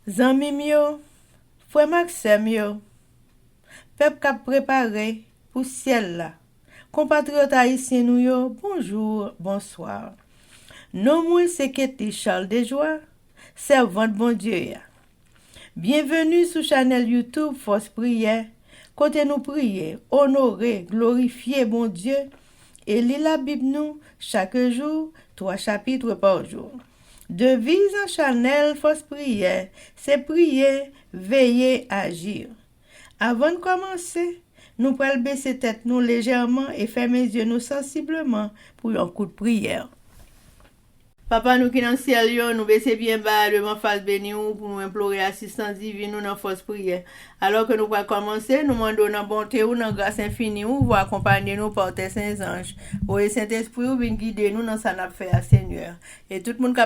Zanmim yo, frère Maxime yo, peuple k'ap préparé pour ciel là. Compatriotes haïtiens nous yo, bonjour, bonsoir. Non moi c'est Ketty Charles Desjoie, servante bon Dieu ya. Bienvenue sur channel YouTube Force Prière, côté nous prier, honorer, glorifier bon Dieu et lire la Bible nous chaque jour, 3 chapitres par jour. Devise en channel Force Prière, c'est prier, veiller, agir. Avant de commencer, nous pouvons baisser tête nous légèrement et fermer les yeux nous sensiblement pour un coup de prière. Papa nous qui dans le ciel, nous baisser bien bas devant face béni pour nous implorer assistance divine nous dans force prière. Alors que nous allons commencer, nous demandons dans bonté ou dans grâce infinie ou vous accompagner nous par tes saints anges. Pour le Saint-Esprit ou bien guider nous dans ça n'a fait à Seigneur. Et tout le monde qui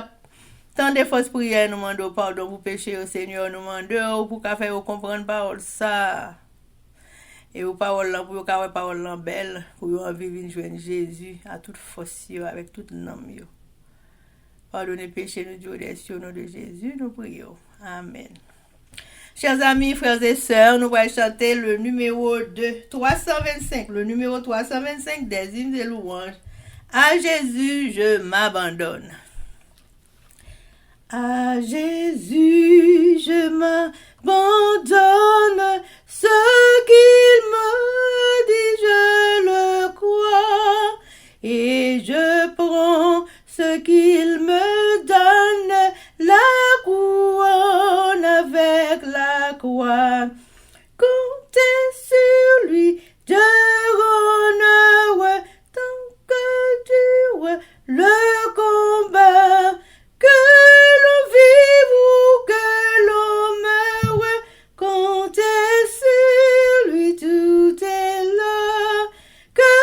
tant de force prière nous demandons pardon pour péché au Seigneur, nous demandons pour qu'à faire comprendre parole ça. Et aux paroles là pour qu'à parole là belle pour en vivre joindre Jésus à toute force avec toute nom yo. Pardonnez péché nous Dieu des cieux, au nom de Jésus, nous prions. Amen. Chers amis, frères et sœurs, nous allons chanter le numéro 325, le numéro 325 des hymnes et louanges. À Jésus, je m'abandonne. À Jésus, je m'abandonne. Ce qu'il me dit, je le crois. Et je prends ce qu'il me donne, la couronne avec la croix. Comptez sur lui, Dieu honneur, tant que dure le combat. Que l'on vive ou que l'on meure, comptez sur lui, tout est là. Que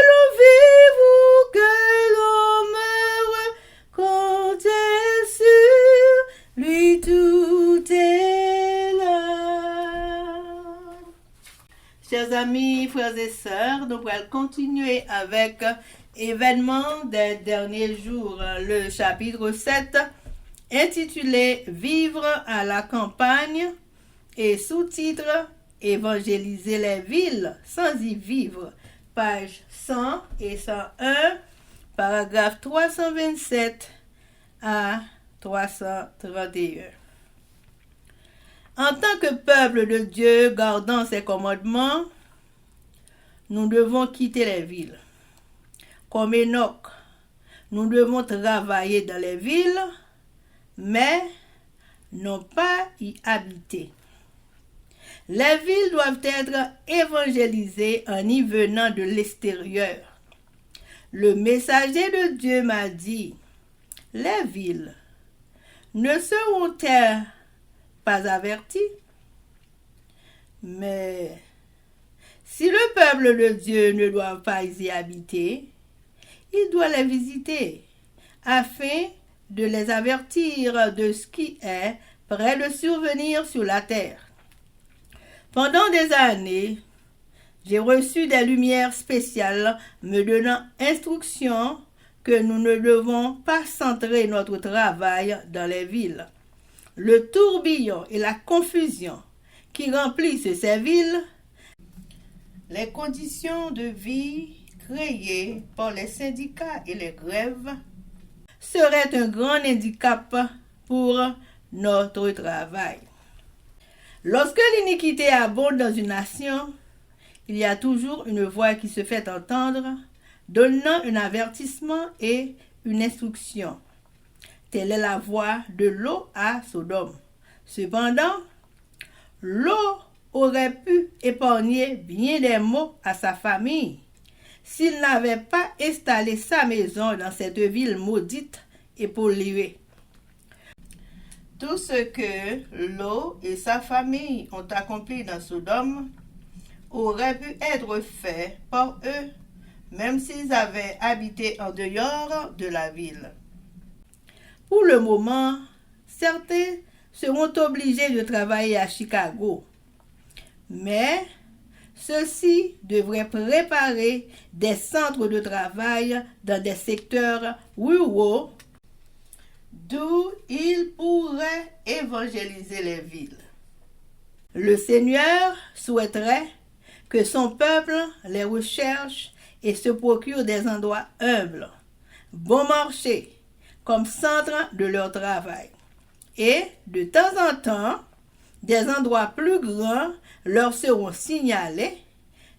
l'on vive ou que l'on meure, comptez sur lui, tout est là. Chers amis, frères et sœurs, nous allons continuer avec événements des derniers jours, le chapitre 7, intitulé Vivre à la campagne et sous-titre Évangéliser les villes sans y vivre, page 100 et 101, paragraphe 327 à 331. En tant que peuple de Dieu gardant ses commandements, nous devons quitter les villes. Comme Enoch, nous devons travailler dans les villes, mais non pas y habiter. Les villes doivent être évangélisées en y venant de l'extérieur. Le messager de Dieu m'a dit, les villes ne seront-elles pas averties? Mais si le peuple de Dieu ne doit pas y habiter, il doit les visiter, afin de les avertir de ce qui est près de survenir sur la terre. Pendant des années, j'ai reçu des lumières spéciales me donnant instruction que nous ne devons pas centrer notre travail dans les villes. Le tourbillon et la confusion qui remplissent ces villes, les conditions de vie créées par les syndicats et les grèves serait un grand handicap pour notre travail. Lorsque l'iniquité abonde dans une nation, il y a toujours une voix qui se fait entendre, donnant un avertissement et une instruction. Telle est la voix de Lot à Sodome. Cependant, Lot aurait pu épargner bien des maux à sa famille s'il n'avait pas installé sa maison dans cette ville maudite et polluée. Tout ce que Lot et sa famille ont accompli dans Sodome aurait pu être fait par eux, même s'ils avaient habité en dehors de la ville. Pour le moment, certains seront obligés de travailler à Chicago, mais ceux-ci devraient préparer des centres de travail dans des secteurs ruraux d'où ils pourraient évangéliser les villes. Le Seigneur souhaiterait que son peuple les recherche et se procure des endroits humbles, bon marché, comme centre de leur travail. Et, de temps en temps, des endroits plus grands leur seront signalés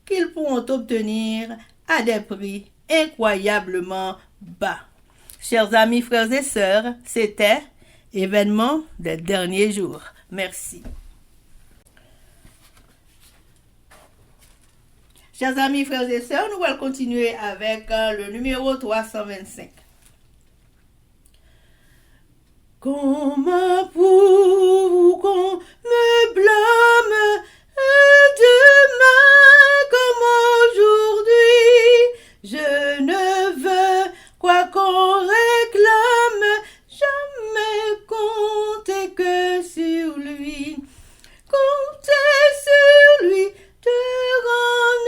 qu'ils pourront obtenir à des prix incroyablement bas. Chers amis, frères et sœurs, c'était Événement des derniers jours. Merci. Chers amis, frères et sœurs, nous allons continuer avec le numéro 325. Comment pouvez-vous qu'on me blâme demain comme aujourd'hui? Je ne veux quoi qu'on réclame, jamais compter que sur lui. Compter sur lui te rend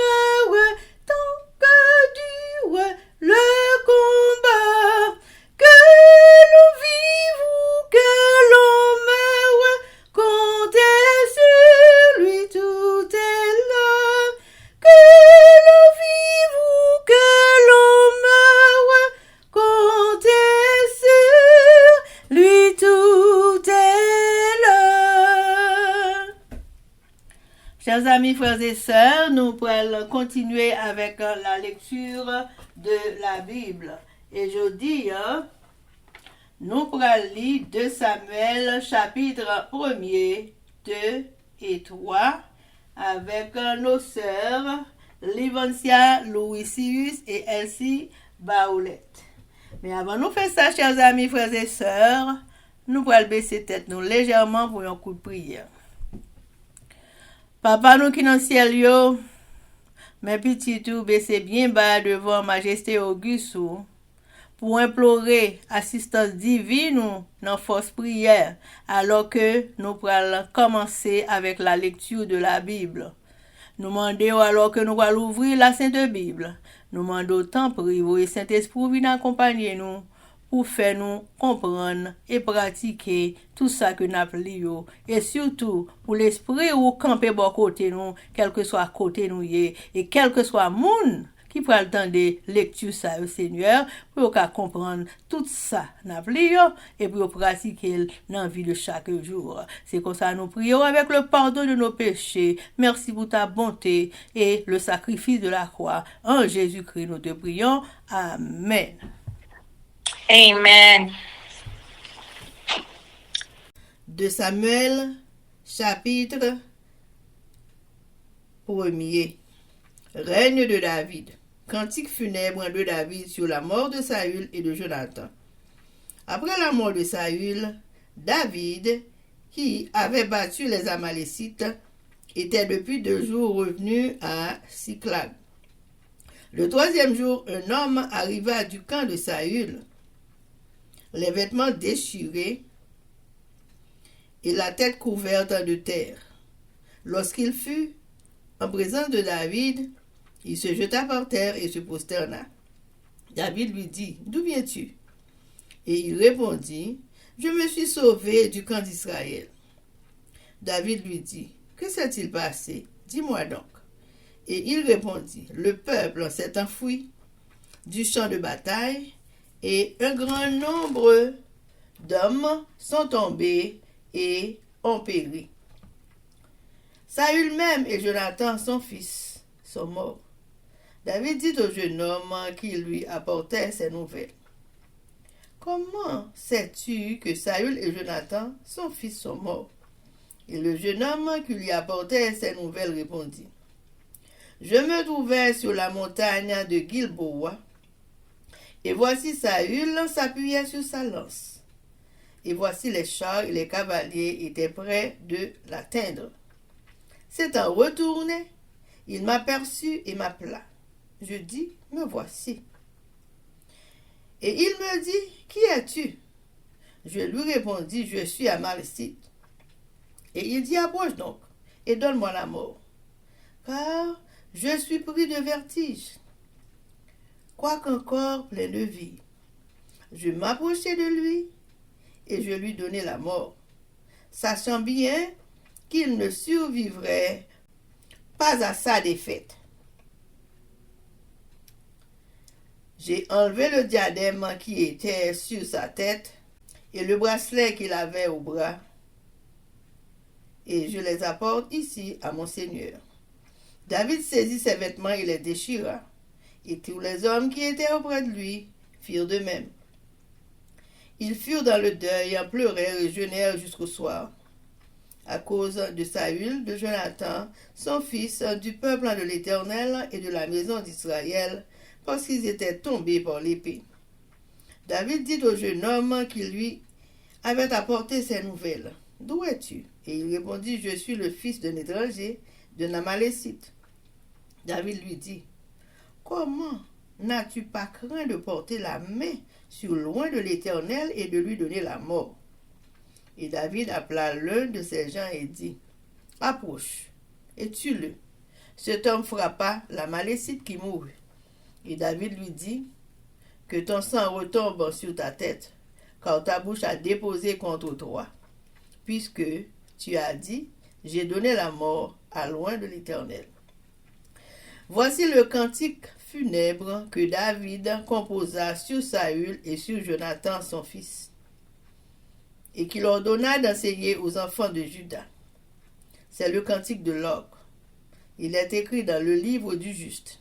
heureux tant que dure le combat. Que l'on vive ou que l'on meure, compter sur lui tout est là. Que l'on vive ou que l'on meure, compter sur lui tout est là. Chers amis, frères et sœurs, nous pourrons continuer avec la lecture de la Bible. Et je dis, nous pourrons lire 2 Samuel, chapitre 1er, 2 et 3, avec nos sœurs Livancia Louisius et Elsie Baoulette. Mais avant de nous faire ça, chers amis, frères et sœurs, nous pourrons baisser tête nous légèrement pour un coup de prière. Papa nous qui dans le ciel, yo, mes petits tout baissez bien bas devant Majesté Auguste pour implorer assistance divine dans force prière alors que nous allons commencer avec la lecture de la Bible. Nous demandons alors que nous allons ouvrir la Sainte Bible. Nous demandons autant pour et Saint-Esprit vienne accompagner nous pour faire nous comprendre et pratiquer tout ça que nous appelons et surtout pour l'esprit ou camper bon côté nous, quel que soit côté nous et quel que soit monde qui prend le temps de lecture ça au Seigneur pour qu'on comprendre tout ça n'appelons et pour pratiquer dans la vie de chaque jour. C'est comme ça nous prions avec le pardon de nos péchés. Merci pour ta bonté et le sacrifice de la croix. En Jésus-Christ nous te prions. Amen. Amen. 2 Samuel, chapitre 1er. Règne de David. Cantique funèbre de David sur la mort de Saül et de Jonathan. Après la mort de Saül, David, qui avait battu les Amalécites, était depuis 2 jours revenu à Siklag. Le 3e jour, un homme arriva du camp de Saül, les vêtements déchirés et la tête couverte de terre. Lorsqu'il fut en présence de David, il se jeta par terre et se prosterna. David lui dit, « D'où viens-tu » Et il répondit, « Je me suis sauvé du camp d'Israël. » David lui dit, « Que s'est-il passé? Dis-moi donc. » Et il répondit, « Le peuple s'est enfoui du champ de bataille et un grand nombre d'hommes sont tombés et ont péri. Saül même et Jonathan, son fils, sont morts. » David dit au jeune homme qui lui apportait ces nouvelles, « Comment sais-tu que Saül et Jonathan, son fils, sont morts? » Et le jeune homme qui lui apportait ces nouvelles répondit, « Je me trouvais sur la montagne de Gilboa, et voici Saül s'appuyait sur sa lance. Et voici les chars et les cavaliers étaient prêts de l'atteindre. S'étant retourné, il m'aperçut et m'appela. Je dis, me voici. Et il me dit, qui es-tu? Je lui répondis, je suis Amalécite. Et il dit, approche donc, et donne-moi la mort, car je suis pris de vertige, quoiqu'encore plein de vie. Je m'approchai de lui, et je lui donnai la mort. sachant bien qu'il ne survivrait pas à sa défaite. J'ai enlevé le diadème qui était sur sa tête et le bracelet qu'il avait au bras, et je les apporte ici à mon Seigneur. David saisit ses vêtements et les déchira, et tous les hommes qui étaient auprès de lui firent de même. Ils furent dans le deuil, pleurèrent et jeûnèrent jusqu'au soir, à cause de Saül, de Jonathan, son fils, du peuple de l'Éternel et de la maison d'Israël, parce qu'ils étaient tombés par l'épée. David dit au jeune homme qui lui avait apporté ces nouvelles, « D'où es-tu » Et il répondit, « Je suis le fils d'un étranger, d'un Amalécite. » David lui dit, « Comment n'as-tu pas craint de porter la main sur loin de l'Éternel et de lui donner la mort ?» Et David appela l'un de ses gens et dit, « Approche, et tue-le. » Cet homme frappa l'Amalécite qui mourut. Et David lui dit, « Que ton sang retombe sur ta tête, car ta bouche a déposé contre toi, puisque tu as dit, j'ai donné la mort à loin de l'Éternel. » Voici le cantique funèbre que David composa sur Saül et sur Jonathan son fils, et qu'il ordonna d'enseigner aux enfants de Juda. C'est le cantique de l'orgue. Il est écrit dans le livre du juste.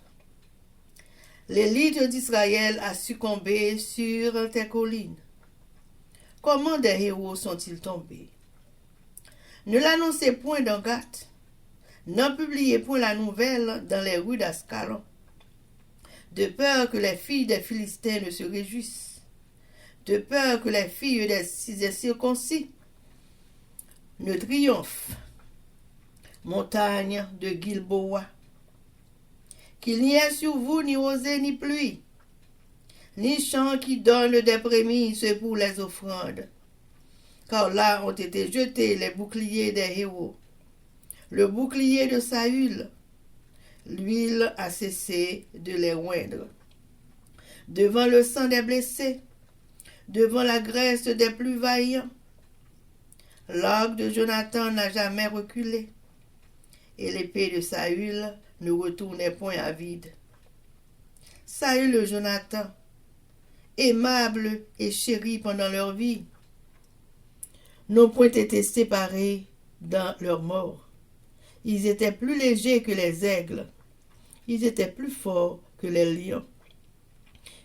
L'élite d'Israël a succombé sur tes collines. Comment des héros sont-ils tombés? Ne l'annoncez point dans Gath, n'en publiez point la nouvelle dans les rues d'Ascalon, de peur que les filles des Philistins ne se réjouissent, de peur que les filles des circoncis ne triomphent. Montagne de Gilboa, qu'il n'y ait sur vous ni rosée ni pluie, ni champs qui donnent des prémices pour les offrandes, car là ont été jetés les boucliers des héros, le bouclier de Saül, l'huile a cessé de les oindre. Devant le sang des blessés, devant la graisse des plus vaillants, l'arc de Jonathan n'a jamais reculé, et l'épée de Saül ne retournait point à vide. Saül et Jonathan, aimables et chéris pendant leur vie, n'ont point été séparés dans leur mort. Ils étaient plus légers que les aigles, ils étaient plus forts que les lions.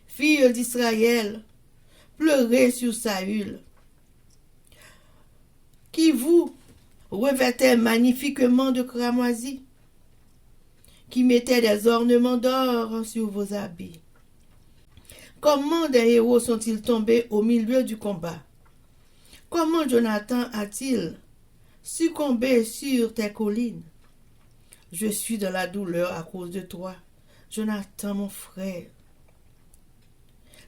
Filles d'Israël, pleurez sur Saül, qui vous revêtait magnifiquement de cramoisi, qui mettait des ornements d'or sur vos habits. Comment des héros sont-ils tombés au milieu du combat? Comment Jonathan a-t-il succombé sur tes collines? Je suis dans la douleur à cause de toi, Jonathan mon frère.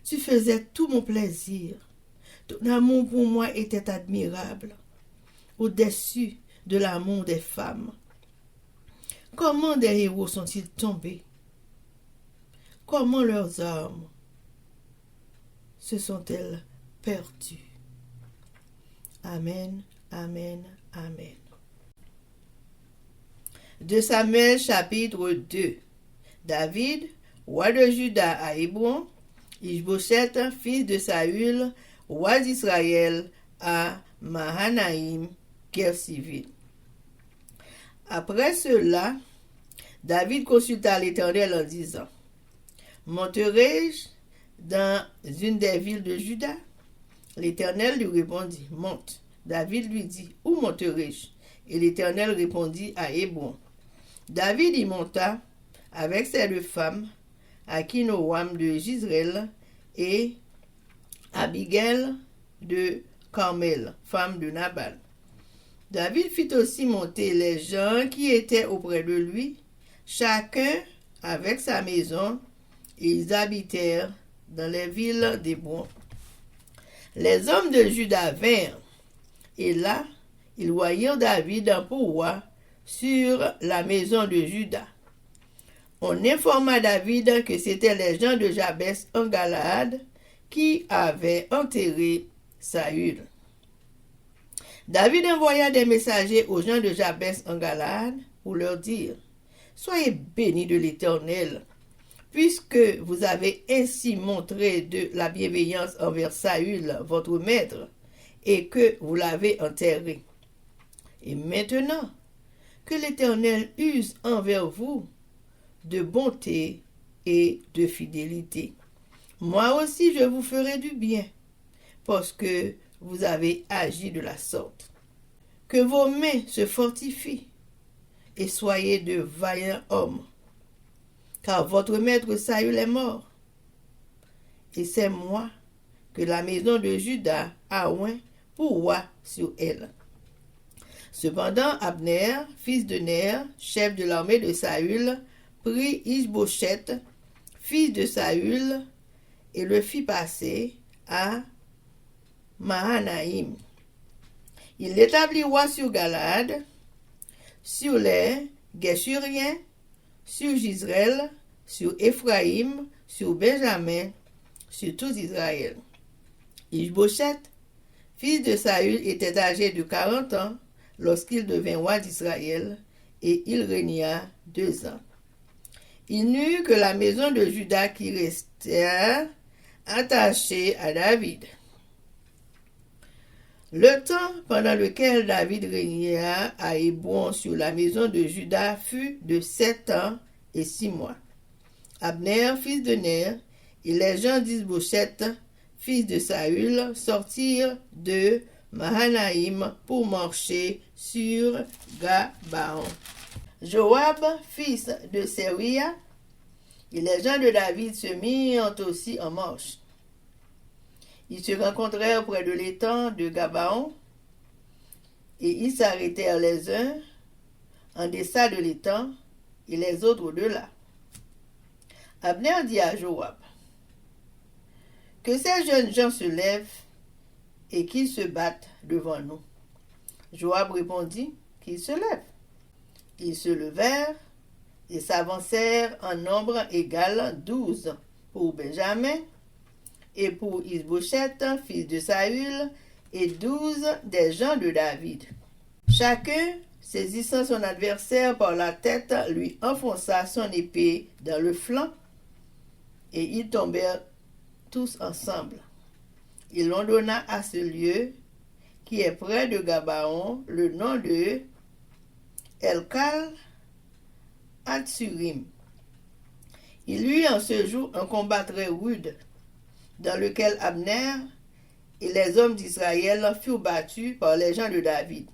Tu faisais tout mon plaisir. Ton amour pour moi était admirable, au-dessus de l'amour des femmes. Comment des héros sont-ils tombés? Comment leurs armes se sont-elles perdues? Amen, amen, amen. De Samuel chapitre 2. David, roi de Juda à Hébron, Ishbosheth, fils de Saül, roi d'Israël à Mahanaïm, guerre civile. Après cela, David consulta l'Éternel en disant, « Monterai-je dans une des villes de Juda ?» L'Éternel lui répondit, « Monte. » David lui dit, « Où monterai-je » Et l'Éternel répondit à Hébron. David y monta avec ses deux femmes, Akinoam de Jizreel et Abigail de Carmel, femme de Nabal. David fit aussi monter les gens qui étaient auprès de lui, chacun avec sa maison, et ils habitèrent dans les villes d'Hébron. Les hommes de Juda vinrent, et là, ils voyirent David pour roi sur la maison de Juda. On informa David que c'étaient les gens de Jabès en Galaad qui avaient enterré Saül. David envoya des messagers aux gens de Jabès en Galade pour leur dire: Soyez bénis de l'Éternel, puisque vous avez ainsi montré de la bienveillance envers Saül, votre maître, et que vous l'avez enterré. Et maintenant, que l'Éternel use envers vous de bonté et de fidélité. Moi aussi, je vous ferai du bien, parce que vous avez agi de la sorte. Que vos mains se fortifient et soyez de vaillants hommes, car votre maître Saül est mort. Et c'est moi que la maison de Juda a oint pour roi sur elle. Cependant, Abner, fils de Ner, chef de l'armée de Saül, prit Ishbosheth, fils de Saül, et le fit passer à Mahanaïm. Il l'établit roi sur Galade, sur les Geshuriens, sur Gisraël, sur Éphraïm, sur Benjamin, sur tout Israël. Ishbosheth, fils de Saül, était âgé de 40 ans lorsqu'il devint roi d'Israël, et il régna 2 ans. Il n'eut que la maison de Juda qui restait attachée à David. Le temps pendant lequel David régna à Hébron sur la maison de Juda fut de 7 ans et 6 mois. Abner, fils de Ner, et les gens d'Ishbosheth, fils de Saül, sortirent de Mahanaïm pour marcher sur Gabaon. Joab, fils de Seruia, et les gens de David se mirent aussi en marche. Ils se rencontrèrent près de l'étang de Gabaon, et ils s'arrêtèrent les uns en deçà de l'étang, et les autres au-delà. Abner dit à Joab: Que ces jeunes gens se lèvent et qu'ils se battent devant nous. Joab répondit qu'ils se lèvent. Ils se levèrent et s'avancèrent en nombre égal 12 pour Benjamin et pour Ishbosheth, fils de Saül, et 12 des gens de David. Chacun, saisissant son adversaire par la tête, lui enfonça son épée dans le flanc, et ils tombèrent tous ensemble. Il en donna à ce lieu, qui est près de Gabaon, le nom de Elkal Hatsurim. Il y eut en ce jour un combat très rude, dans lequel Abner et les hommes d'Israël furent battus par les gens de David.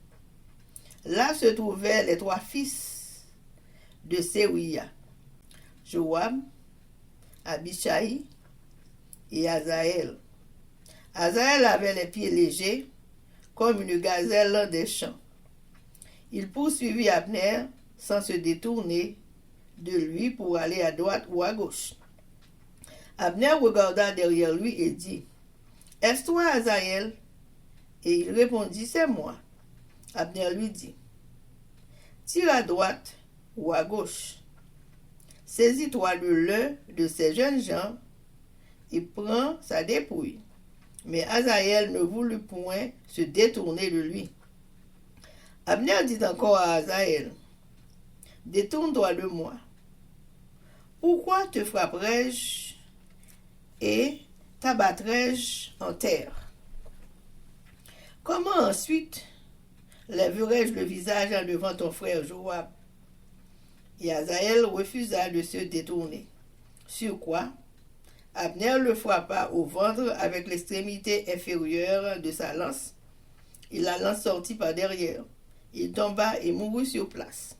Là se trouvaient les 3 fils de Seruia, Joab, Abishai et Azaël. Azaël avait les pieds légers, comme une gazelle des champs. Il poursuivit Abner sans se détourner de lui pour aller à droite ou à gauche. Abner regarda derrière lui et dit: Est-ce toi, Azaël? Et il répondit: C'est moi. Abner lui dit: Tire à droite ou à gauche. Saisis-toi de l'un de ces jeunes gens et prends sa dépouille. Mais Azaël ne voulut point se détourner de lui. Abner dit encore à Azaël: Détourne-toi de moi. Pourquoi te frapperais-je et t'abattrais-je en terre? Comment ensuite lèverais-je le visage en devant ton frère Joab? Et Azaël refusa de se détourner. Sur quoi Abner le frappa au ventre avec l'extrémité inférieure de sa lance, et la lance sortit par derrière. Il tomba et mourut sur place.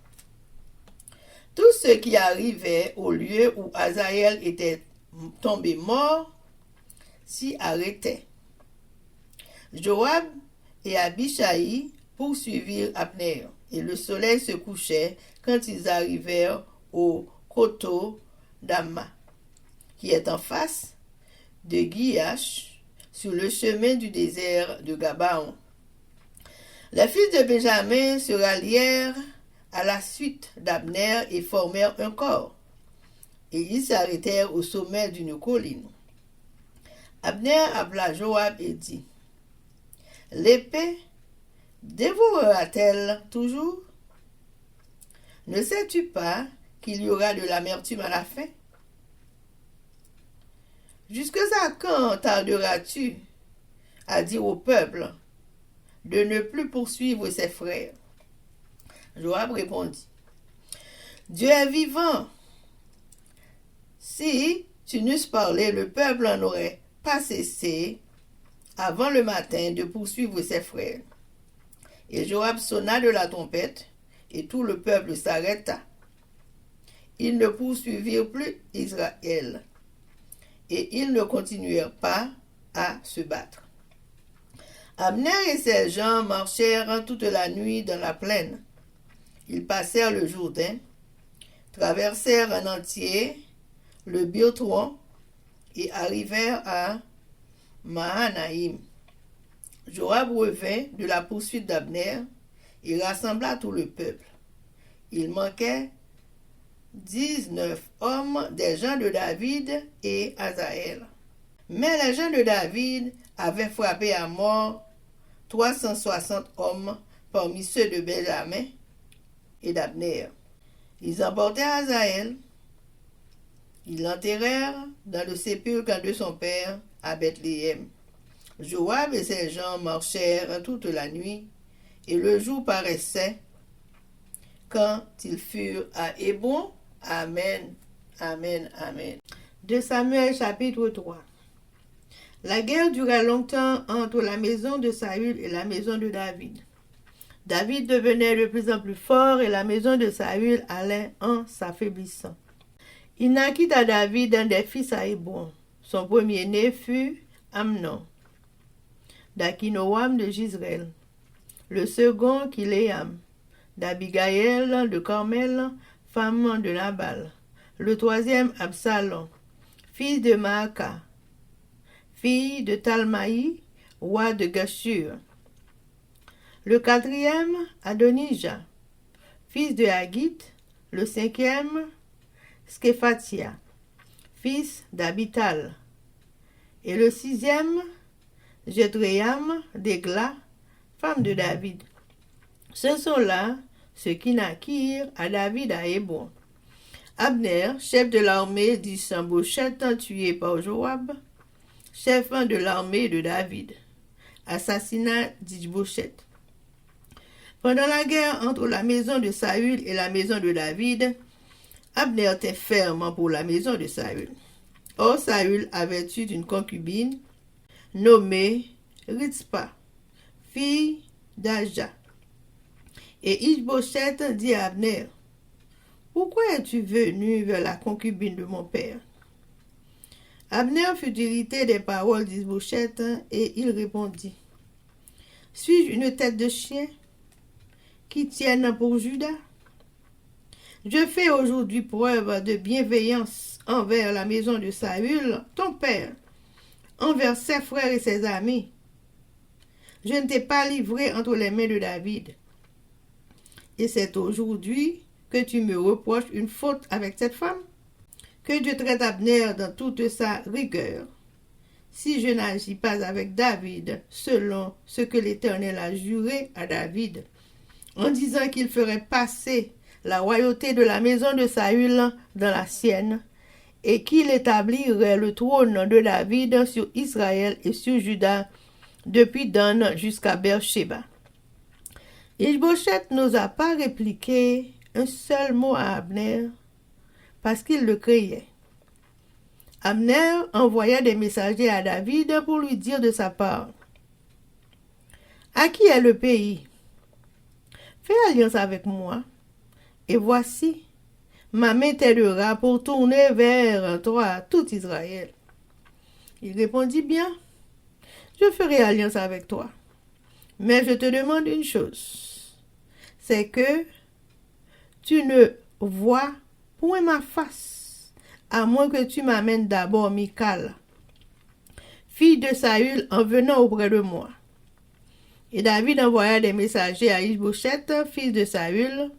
Tout ce qui arrivait au lieu où Azaël était tombé mort s'y arrêtait. Joab et Abishai poursuivirent Abner, et le soleil se couchait quand ils arrivèrent au coteau d'Amma, qui est en face de Guiach, sur le chemin du désert de Gabaon. Les fils de Benjamin se rallièrent à la suite d'Abner et formèrent un corps, et ils s'arrêtèrent au sommet d'une colline. Abner appela Joab et dit: L'épée dévorera-t-elle toujours? Ne sais-tu pas qu'il y aura de l'amertume à la fin? Jusqu'à quand tarderas-tu à dire au peuple de ne plus poursuivre ses frères? Joab répondit, Dieu est vivant. Si tu n'eusses parlé, le peuple n'aurait pas cessé avant le matin de poursuivre ses frères. Et Joab sonna de la trompette, et tout le peuple s'arrêta. Ils ne poursuivirent plus Israël, et ils ne continuèrent pas à se battre. Abner et ses gens marchèrent toute la nuit dans la plaine. Ils passèrent le Jourdain, traversèrent en entier le Biotron et arrivèrent à Mahanaïm. Joab revint de la poursuite d'Abner et rassembla tout le peuple. Il manquait 19 hommes des gens de David et Asaël. Mais les gens de David avaient frappé à mort 360 hommes parmi ceux de Benjamin et d'Abner. Ils emportèrent Asaël. Ils l'enterrèrent dans le sépulcre de son père à Bethléem. Joab et ses gens marchèrent toute la nuit, et le jour paraissait quand ils furent à Hébron. Amen, amen, amen. De Samuel chapitre 3. La guerre dura longtemps entre la maison de Saül et la maison de David. David devenait de plus en plus fort et la maison de Saül allait en s'affaiblissant. Il naquit à David un des fils à Hébron. Son premier-né fut Amnon, d'Akinoam de Gisraël. Le second, Kiléam, d'Abigaël de Carmel, femme de Nabal. Le troisième, Absalom, fils de Maaka, fille de Talmaï, roi de Gashur. Le quatrième, Adonijah, fils de Haggit. Le cinquième, Skephatia, fils d'Abital. Et le sixième, Jédréam d'Egla, femme de David. Ce sont là ceux qui naquirent à David à Hébron. Abner, chef de l'armée d'Ishbosheth, tué par Joab, chef de l'armée de David. Assassinat d'Ishbosheth. Pendant la guerre entre la maison de Saül et la maison de David, Abner était ferme pour la maison de Saül. Or Saül avait eu une concubine nommée Ritzpa, fille d'Aja. Et Ishbosheth dit à Abner, « Pourquoi es-tu venu vers la concubine de mon père ?» Abner fut irrité des paroles d'Ishbosheth et il répondit, « Suis-je une tête de chien qui tienne pour Judas? Je fais aujourd'hui preuve de bienveillance envers la maison de Saül, ton père, envers ses frères et ses amis. Je ne t'ai pas livré entre les mains de David. Et c'est aujourd'hui que tu me reproches une faute avec cette femme? Que Dieu traite Abner dans toute sa rigueur, si je n'agis pas avec David selon ce que l'Éternel a juré à David, en disant qu'il ferait passer la royauté de la maison de Saül dans la sienne, et qu'il établirait le trône de David sur Israël et sur Juda, depuis Dan jusqu'à Beersheba. Ishbosheth n'osa pas répliquer un seul mot à Abner, parce qu'il le craignait. Abner envoya des messagers à David pour lui dire de sa part, « À qui est le pays? Fais alliance avec moi, et voici, ma main t'aidera pour tourner vers toi tout Israël. » Il répondit, « Bien, je ferai alliance avec toi, mais je te demande une chose, c'est que tu ne vois point ma face, à moins que tu m'amènes d'abord Michal, fille de Saül, en venant auprès de moi. » Et David envoya des messagers à Ishbosheth, fils de Saül,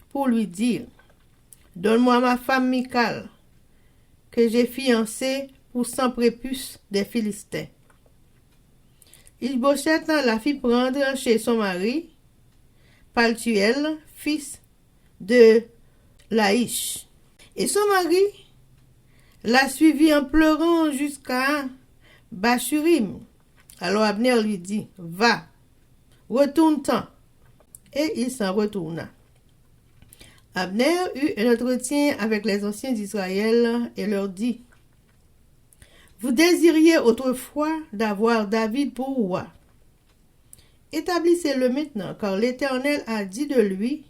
pour lui dire, « Donne-moi ma femme Michal, que j'ai fiancée pour sans prépuce des Philistins. » Ishbosheth la fit prendre chez son mari, Paltiel, fils de Laïch. Et son mari la suivit en pleurant jusqu'à Bachurim. Alors Abner lui dit, va, retourne-t'en. Et il s'en retourna. Abner eut un entretien avec les anciens d'Israël et leur dit, vous désiriez autrefois d'avoir David pour roi. Établissez-le maintenant, car l'Éternel a dit de lui,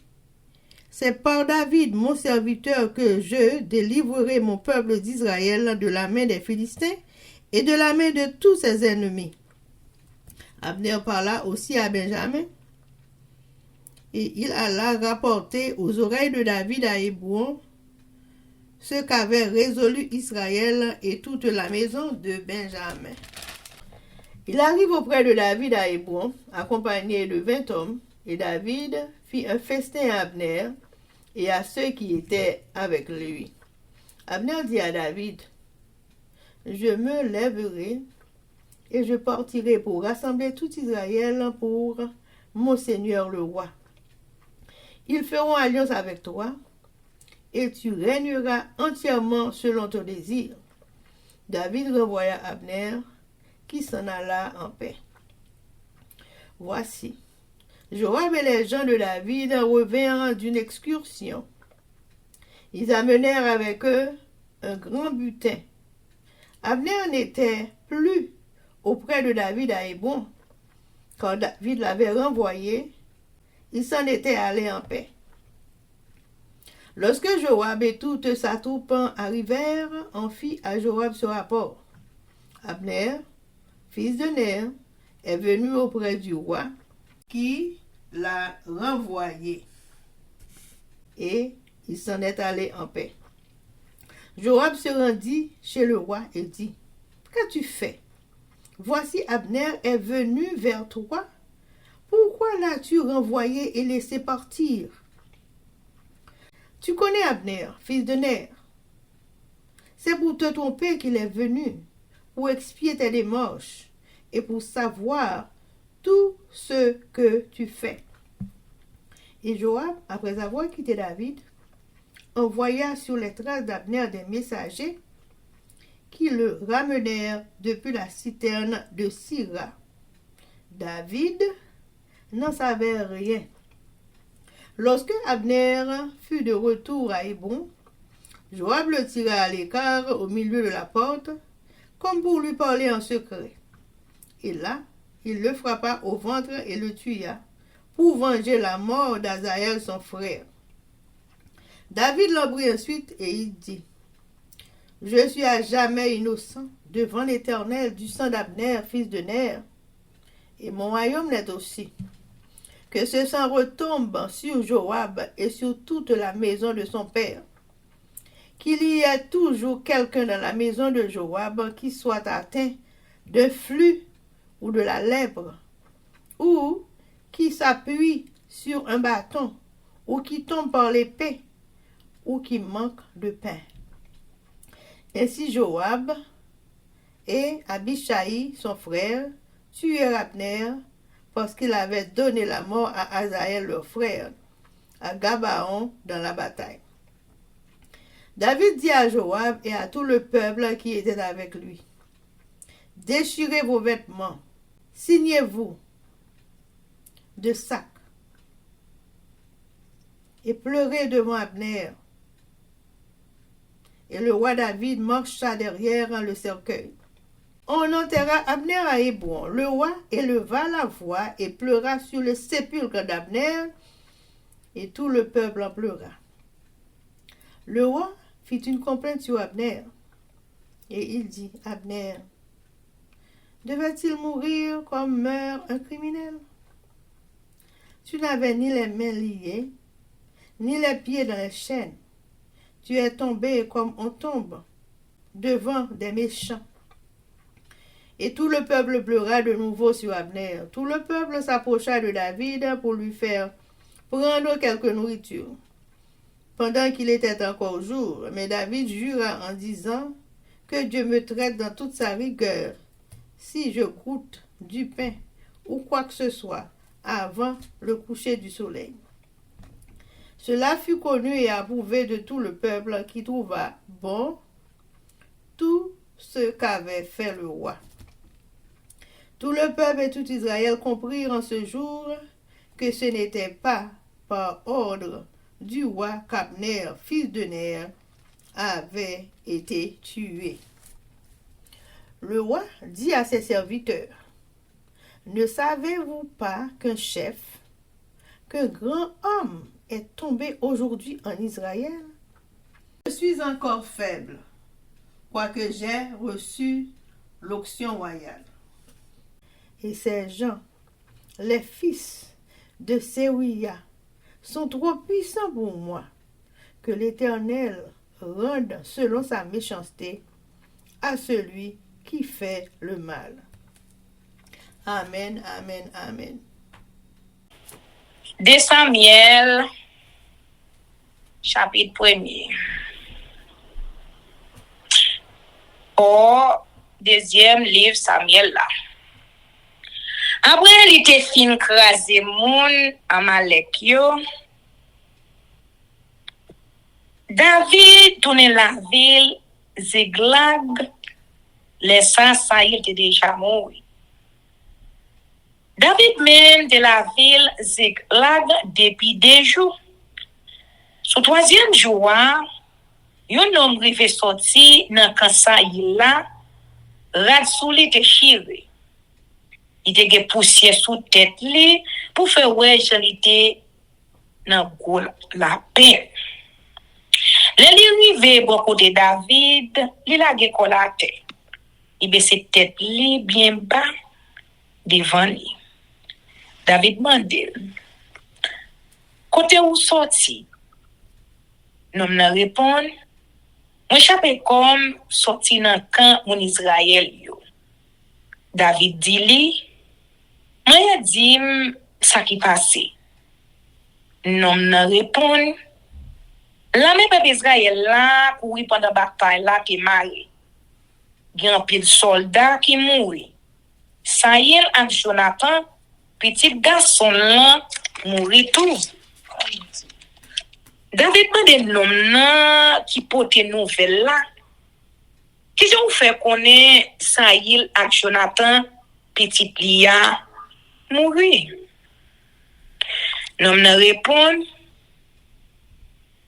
c'est par David, mon serviteur, que je délivrerai mon peuple d'Israël de la main des Philistins et de la main de tous ses ennemis. Abner parla aussi à Benjamin, et il alla rapporter aux oreilles de David à Hébron ce qu'avait résolu Israël et toute la maison de Benjamin. Il arrive auprès de David à Hébron, accompagné de 20 hommes, et David fit un festin à Abner et à ceux qui étaient avec lui. Abner dit à David, je me lèverai et je partirai pour rassembler tout Israël pour mon Seigneur le roi. Ils feront alliance avec toi, et tu régneras entièrement selon ton désir. David renvoya Abner, qui s'en alla en paix. Voici, Joab et les gens de David revinrent d'une excursion. Ils amenèrent avec eux un grand butin. Abner n'était plus auprès de David à Hébron. Quand David l'avait renvoyé, il s'en était allé en paix. Lorsque Joab et toute sa troupe arrivèrent, on fit à Joab ce rapport. Abner, fils de Ner, est venu auprès du roi, qui l'a renvoyé. Et il s'en est allé en paix. Joab se rendit chez le roi et dit, qu'as-tu fait? Voici Abner est venu vers toi. Pourquoi l'as-tu renvoyé et laissé partir? Tu connais Abner, fils de Ner. C'est pour te tromper qu'il est venu, pour expier tes démarches et pour savoir tout ce que tu fais. Et Joab, après avoir quitté David, envoya sur les traces d'Abner des messagers qui le ramenèrent depuis la citerne de Sira. David n'en savait rien. Lorsque Abner fut de retour à Hébron, Joab le tira à l'écart au milieu de la porte, comme pour lui parler en secret. Et là, il le frappa au ventre et le tua, pour venger la mort d'Azaël son frère. David l'en prit ensuite et il dit, je suis à jamais innocent devant l'Éternel du sang d'Abner, fils de Ner, et mon royaume l'est aussi. Que ce sang retombe sur Joab et sur toute la maison de son père. Qu'il y ait toujours quelqu'un dans la maison de Joab qui soit atteint d'un flux ou de la lèpre, ou qui s'appuie sur un bâton, ou qui tombe par l'épée, ou qui manque de pain. Ainsi Joab et Abishai, son frère, tuèrent Abner, parce qu'il avait donné la mort à Azaël leur frère, à Gabaon dans la bataille. David dit à Joab et à tout le peuple qui était avec lui, déchirez vos vêtements, signez-vous de sac et pleurez devant Abner. Et le roi David marcha derrière le cercueil. On enterra Abner à Hébron. Le roi éleva la voix et pleura sur le sépulcre d'Abner, et tout le peuple en pleura. Le roi fit une complainte sur Abner, et il dit, Abner, devait-il mourir comme meurt un criminel? Tu n'avais ni les mains liées, ni les pieds dans les chaînes. Tu es tombé comme on tombe devant des méchants. Et tout le peuple pleura de nouveau sur Abner. Tout le peuple s'approcha de David pour lui faire prendre quelque nourriture, pendant qu'il était encore jour. Mais David jura en disant, que Dieu me traite dans toute sa rigueur, si je goûte du pain ou quoi que ce soit avant le coucher du soleil. Cela fut connu et approuvé de tout le peuple qui trouva bon tout ce qu'avait fait le roi. Tout le peuple et tout Israël comprirent en ce jour que ce n'était pas par ordre du roi qu'Abner, fils de Ner, avait été tué. Le roi dit à ses serviteurs, « Ne savez-vous pas qu'un chef, qu'un grand homme est tombé aujourd'hui en Israël? Je suis encore faible, quoique j'ai reçu l'onction royale. Et ces gens, les fils de Séruia, sont trop puissants pour moi, que l'Éternel rende selon sa méchanceté à celui qui fait le mal. » Amen, amen, amen. De Samuel, chapitre 1er. Au deuxième livre Samuel là. Après, il était fin crasé moun Amalek yo. David tourne la ville Ziklag, laissant Saïl était déjà mort. David mène de la ville Ziklag depuis 2 jours. Sur 3e jour, un homme rive sorti dans camp Saïl là, Ratsouli te chiré. Il te poussière sous tête li pour faire ouais j'étais dans la peine. Le rive bon côté David, il a gé colate. Il baisse tête li bien bas devant lui. David mandel. Côté où sorti? Non me répond. Moi chapé comme sorti dans camp mon Israël yo. David dit li, moi dit ça qui passé. Non me répond. La même peuple Israël là couru pendant bataille là qui maré. Gen pile soldat qui mouri. Saïl et Jonathan, petit garçon là, mouri tout. David mande l'homme qui porte nouvelle là. Qui vous fait connaître Saïl et Jonathan, petit lia, mouri. L'homme répond,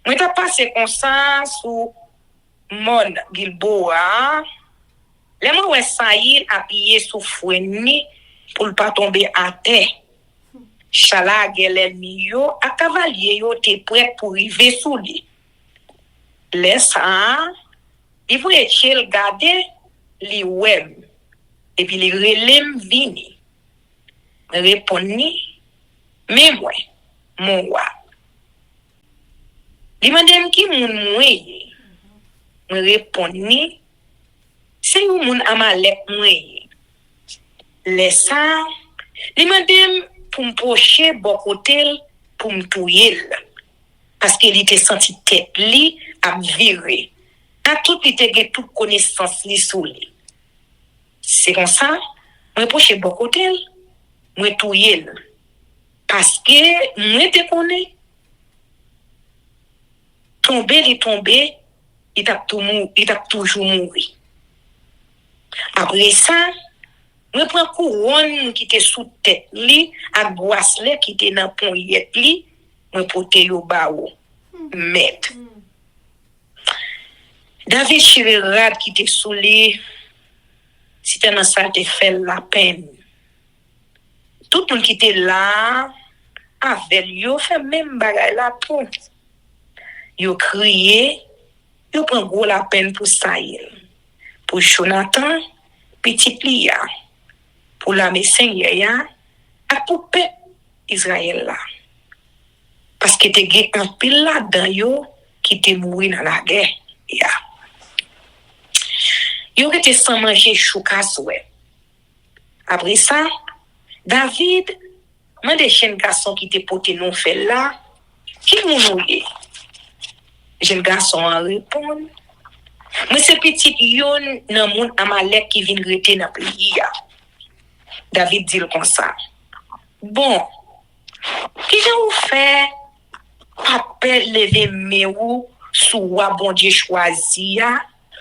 moi t'as passé comme ça sous Mon Gilboa. Les mots où Saïl appuyé sous foueni pour ne pas tomber à terre. Chala l'ennemi yo a cavalier yo te prêt pour arriver sous lui. Laisse ça, il faut être garder li web et puis les relèm vini. Répondni, mais moi, mon roi. Li mandem ki moun mouye. Répondni, c'est ou moun Amalek mouye. Laisse ça, li mandem pour me pocher bon côté pour me touyer parce qu'il était senti tête li à virer à tout il était toute connaissance li sous lui c'est comme ça me pocher bon côté me touyer parce que me te connais tomber il t'a toujours mouru après ça me prend couronne qui était sous tête li ak bracelet qui était dans poignette li me porte yo ba ou met David Chirerad qui était sous li c'était dans ça te fait la peine tout le monde qui était là avec yo fait même bagay la pour yo crié yo prend gros la peine pour Saïl pour Jonathan petit lia pour la Seigneur à pour peuple Israël là parce que te gen un pile là dedans yo qui te mouri dans la guerre ya yo était sans manger choukas ouais après ça David mande jeune garçon qui te porté non fait là qui mouri jeune garçon en répond mais ce petit yon nan moun Amalek qui vient rete dans pays ya David dit comme ça. Bon, qui j'ai fait appel lever mes ou sous wa bon Dieu choisi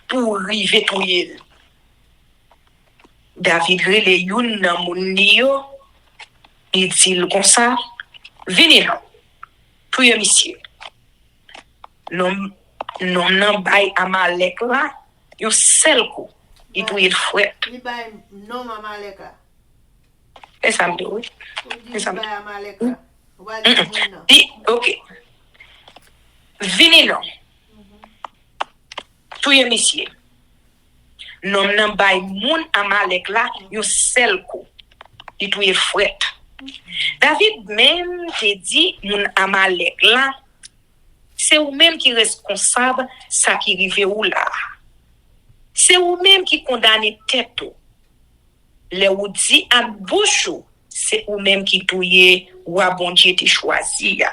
pour arriver tout yel. David rele youn nan moun yo, il dit comme ça, venez là, tout yel monsieur. Non nan bay Amalek là, yo sel coup, il tout yel fouet. Il bay non Amalek là. Et ça me dit oui. Et ça me dit Amalek là. Ok. Venez là. Tout yel monsieur. Non nan bay moun Amalek là, yo sel coup, il tout yel fouet. David même te dit moun Amalek là, c'est ou même qui responsable ça qui rive ou là. C'est ou même qui condamne tête ou. Le ou dit en bouche ou, c'est ou même qui touye ou a bon Dieu te choisi ya.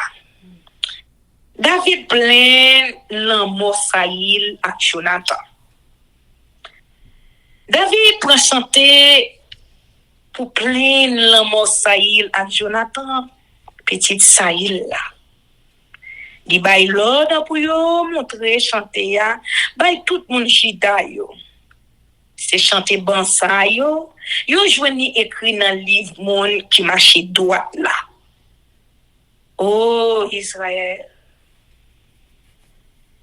David plein l'amour Saïl à Jonathan. David prend chanter pour plein l'amour Saïl à Jonathan, petit Saïl là. Di bay l'ordre pour yo montrer chanter ya, bay tout moun jida yo. C'est chanter ban sa yo joini écrit dans livre monde qui marche droit là. Oh Israël.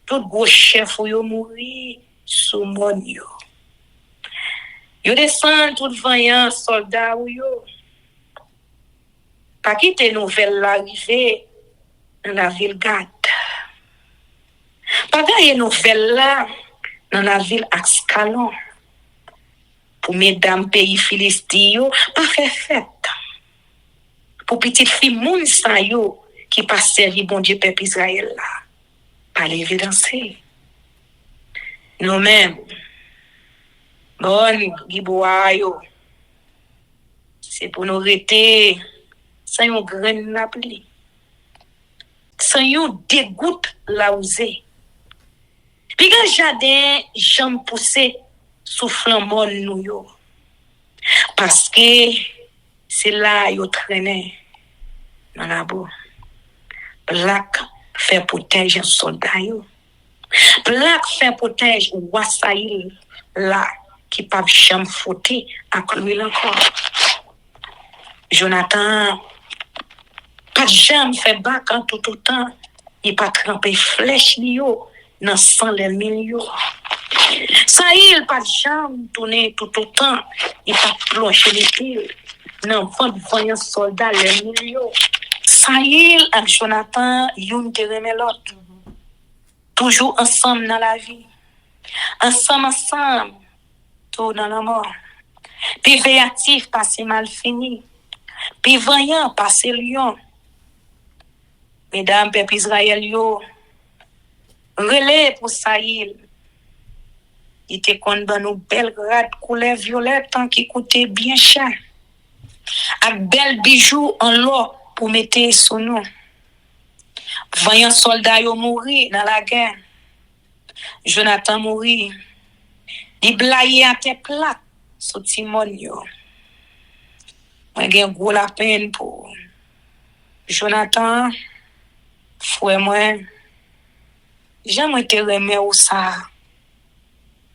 Tout gros chef yo mouri sous mon yo. Yo descend tout vaillant soldat yo. Pas quitter nouvelle l'arrivée dans la ville Gad. Pas gagner nouvelle là dans la ville Ascalon. Pour mesdames pays philistins pas faire fête. Pour petite fille moun sa yo qui pas servi bon Dieu peuple Israël là. Pas lever danser. Nous même bon giboa yo. C'est pour nous rester sans yon grain na pli. Sans yon dégoûte la osé. Puis quand jardin jambe poussé sous flambeau nou yo. Parce que c'est là yo traîné dans la boue. Black fait protège un soldat yo. Black fait protège Wassaïl là qui pas jamais fouté à lui encore. Jonathan pas jamais fait bac en tout autant, il pas trempé flèche ni yo dans sang l'ennemi yo. Saïl pas jamais tourner tout autant, il pas plongé les pieds dans vent voyant soldat l'ennemi yo. Saïl et Jonathan yon te remet l'autre. Toujours ensemble dans la vie. Ensemble, tout dans la mort. Puis véatif passer mal fini. Puis voyant passer lion. Mesdames, peuple Israël, yo, relais pour Saïl. Il était qu'on dans nos belles grades couleur violette qui coûtait bien cher. Avec belles bijoux en l'or pour mettre son nom. Voyant soldats yo mourir dans la guerre. Jonathan mourir. Il blaye à tes plaques sous Timon yo. Moi gen gros la peine pour Jonathan. Frère moi. J'aime te remer ou ça.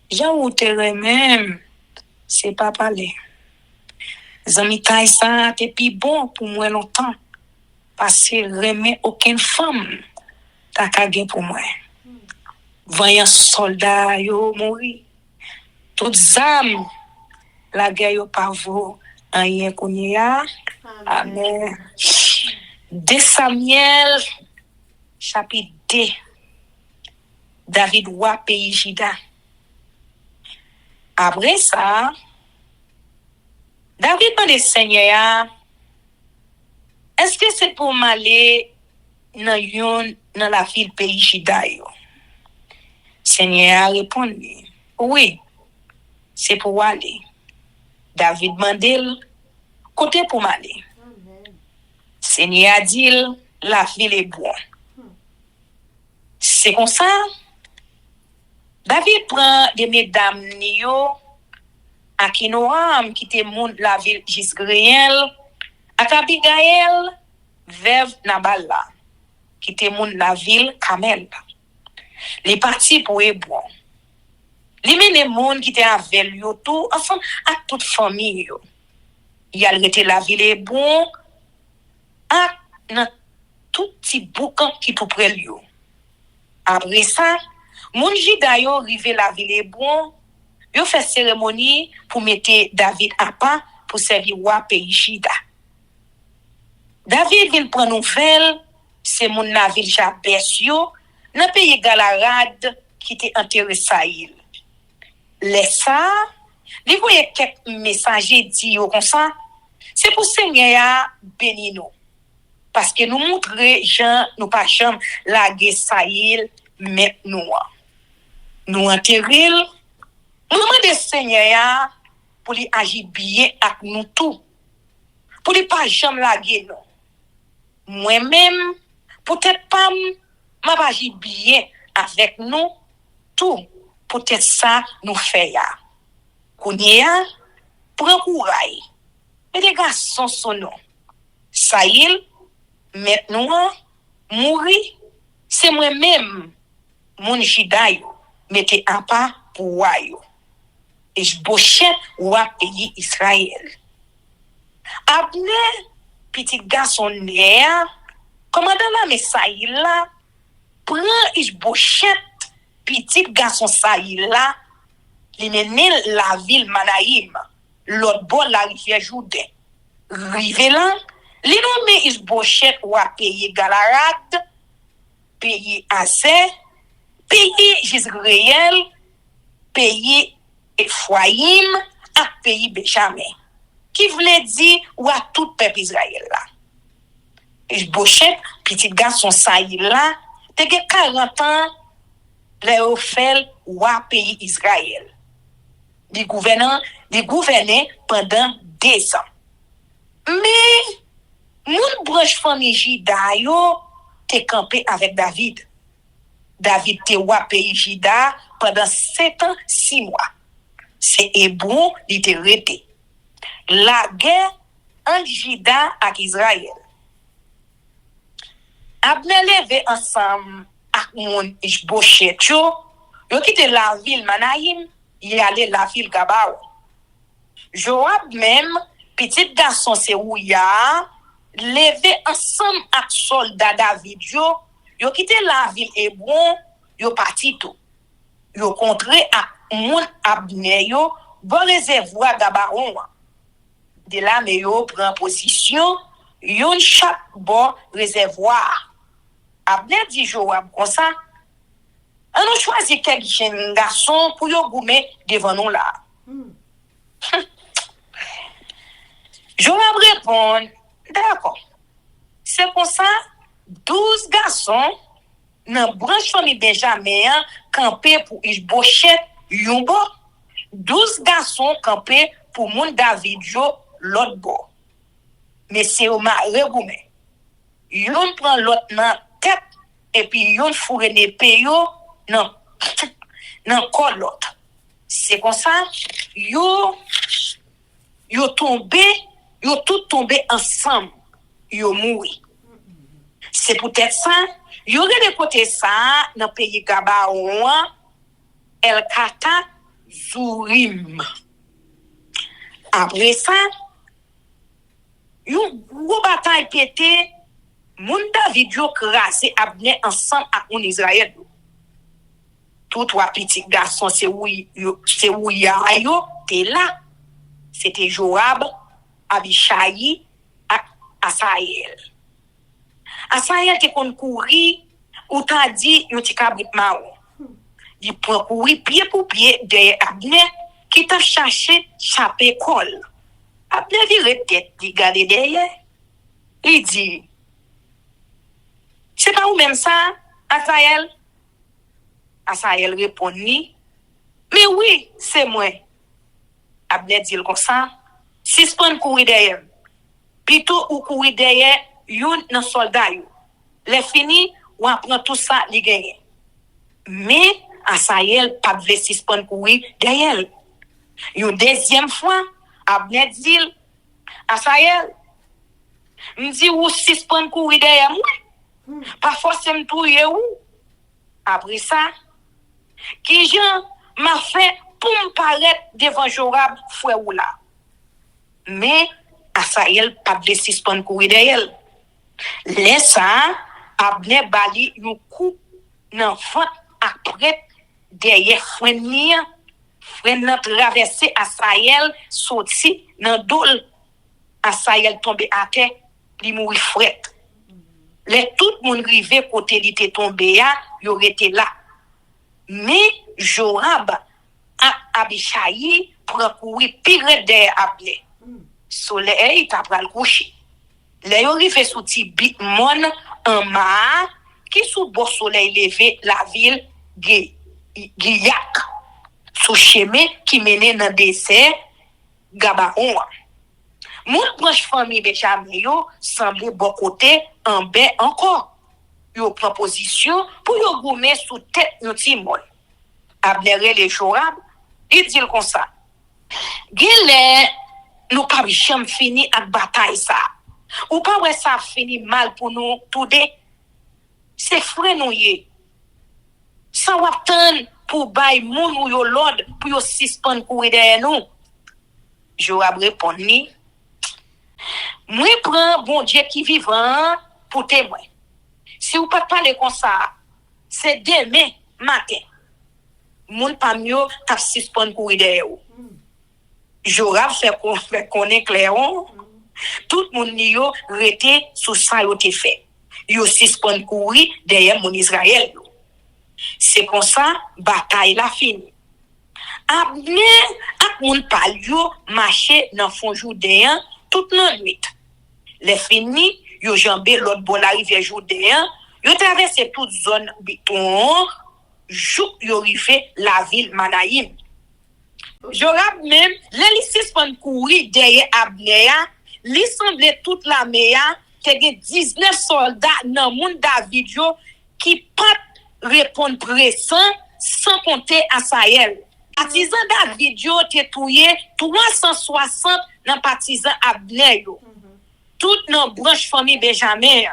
J'aime te remer. C'est pas parler. Zami tay ça te pi bon pour moi longtemps. Parce que remet aucune femme ta kage pour moi. Voyant soldat yo mourir. Toutes âmes la guerre yo pas vaut rien kounya. Amen. 2 Samuel chapitre 2. David roi pays Juda. Après ça, David demande Seigneur, est-ce que c'est pour m'aller dans la ville pays Juda yo? Seigneur a répondu, oui, c'est pour aller. David demande côté pour m'aller. Seigneur a dit, la ville est bonne. C'est comme ça. David prend des mesdames yo Akinoam qui te moun la ville Jisraël, ak Abigail veuve Nabal qui te moun la ville Kamel. Les partis pour Hébron. Les mène moun qui te avec yo tout ensemble ak toute famille yo. Y a rete la ville Hébron ak nan tout petit boucan qui tout près yo. Après ça, moun Jida yo rive la ville Hébron, yo fait cérémonie pour mettre David à part pour servir roi pays Jida. David vient prendre nouvelle, c'est mon la ville Jabès yo, dans pays Galarad qui te enterré Saïl. Laisse ça, li voye quelques messagers dit yo comme ça, c'est pour Seigneur béni nous. Parce que nous montrer Jean nous pas jamais laguer Saïl maintenant. Nous enterrer, nous demander Seigneur pour lui agir bien avec nous tout. Pour lui pas jamais laguer nous. Moi-même, peut-être pas m'a pas agir bien avec nous tout. Peut-être ça nous fait ya. Kounia, prends courage. Et les garçons sont non. Saïl, maintenant, mourir, c'est moi-même, mon Jida yo, mettez en pas pour roi yo. Et je bochette roi pays Israël. Abner, petit garçon né, commandant la mais Saïl là, prend et bochette petit garçon Saïl là, li mène la ville Manaïm, l'autre bord la rivière Jourdain. Rive là, li nommé Isbochet ou a pays Galarad, pays Azé, pays Jisraël, pays Ephraïm, et pays Benjamin. Qui voulait dire ou a tout peuple Israël là. Isbochet, petit garçon Saïl là, te gen 40 ans, le ofel ou a pays Israël. Di gouverner pendant 2 ans. Mais, moun branche famille Jida yo te campé avec David. David te wa pays Jida pendant 7 ans, 6 mois. C'est Hébron li te rete. La guerre entre Jida ak Israël. Abner levé ensemble ak moun Ishbochet yo quitté la ville Manaïm, y allait la ville Gabaon. Joab même, petit garçon Serouya, levé ensemble avec soldat David yo quitté la ville Hébron, yo parti tout. Yo contré à moun Abner yo, bon réservoir Gabaon. De là mais yo prend position, yon chaque bon réservoir. Abner dit Joab comme ça, on a choisi quelques jeunes garçons pour yo goumer devant nous là. Joab répond, d'accord. C'est pour ça, 12 garçons, dans branche famille Benjamin, campé pour Ishbochet, Yumbo, 12 garçons campé pour moun David yo, l'autre bord. Mais c'est au ma regoumer. Yon prend l'autre nan tête, et puis yon fourre l'épée yo, non col l'autre. C'est comme ça, yo tout tombé ensemble, yo mouri. C'est peut-être ça, yo de côté ça, dans pays Gabaon, El Kata Zourim. Après ça, yon gros bataille pété, moun David yo krasé Abner ensemble avec moun Israël. Tout trois petits garçons c'est où yo t'es là. C'était Joab, Abishai et Asaël. Asaël te kon courir ou t'a dit yo ti kabrit mao. Il prend courir pied pour pied derrière Abner qui t'a cherché chapé col. Abner vire tête, il garde derrière. Il dit c'est pas ou même ça, Asaël? Asaël répond ni. Mais oui, c'est moi. Abner dit comme ça. Si c'est pas courir derrière. Plutôt ou courir derrière, yon nan soldat yo. Les fini, ou apprend tout ça, li gagne. Mais Asaël pas de si pas courir derrière. Une deuxième fois, Abner dit à Saël, me dit ou 6 points courir derrière moi. Pas forcément touyer ou. Après ça, qui Jean m'a fait pour me paraître devant Jorab frère ou là. Mais Asaël pas de 6 points courir derrière. Laisse ça, Abner bali un coup dans fente après derrière frère n'a traversé Asaël sorti dans dol. Asaël tombé à terre, il mourit fret. Les tout le monde rivé côté il était tombé là, il aurait été là. Mais Jorab a Abishai pour courir pire derrière Abner. Soleil t'a pral coucher. Les yori fait souti bitmon en ma qui sous beau soleil levé la ville Giyak. Sous chemin qui menait dans désert Gabaon. Mon branche famille Benjamin yo semble bon côté en bain encore. Yo proposition pour yo goumer sous tête yon timon. Abner les Jorab, il dit comme ça. Gile nous pas jamais fini avec bataille ça. Ou pas ouais ça fini mal pour nous tout de. C'est frère nous yé. Sans attendre pour bay moun ou yo l'ordre pour yo suspend courir derrière nous. Jorab répond ni. Moi prends bon Dieu qui vivant pour témoin. Si vous pas parler comme ça, c'est demain matin. Moun pa mieux t'a suspend courir derrière ou. Jorab fait connaître clairon. Tout le monde yo rete sous ça yo te fait. Yo suspend courir derrière mon Israël. C'est comme ça bataille la fini. Abner ak moun pal yo marcher dans fond Jourdain toute la nuit. Les fini yo jambé l'autre bon la rivière Jourdain, yo traversé toute zone biton, jou yo rivé la ville Manaïm. Jorab même, les suspend courir derrière Abner, li semblait toute l'armée te gen 19 soldats dans moun David yo qui pas répondre pressant sans compter Asaël. Partisan David yo te touye 360 dans partisan Abner yo. Tout dans branche famille Benjamin.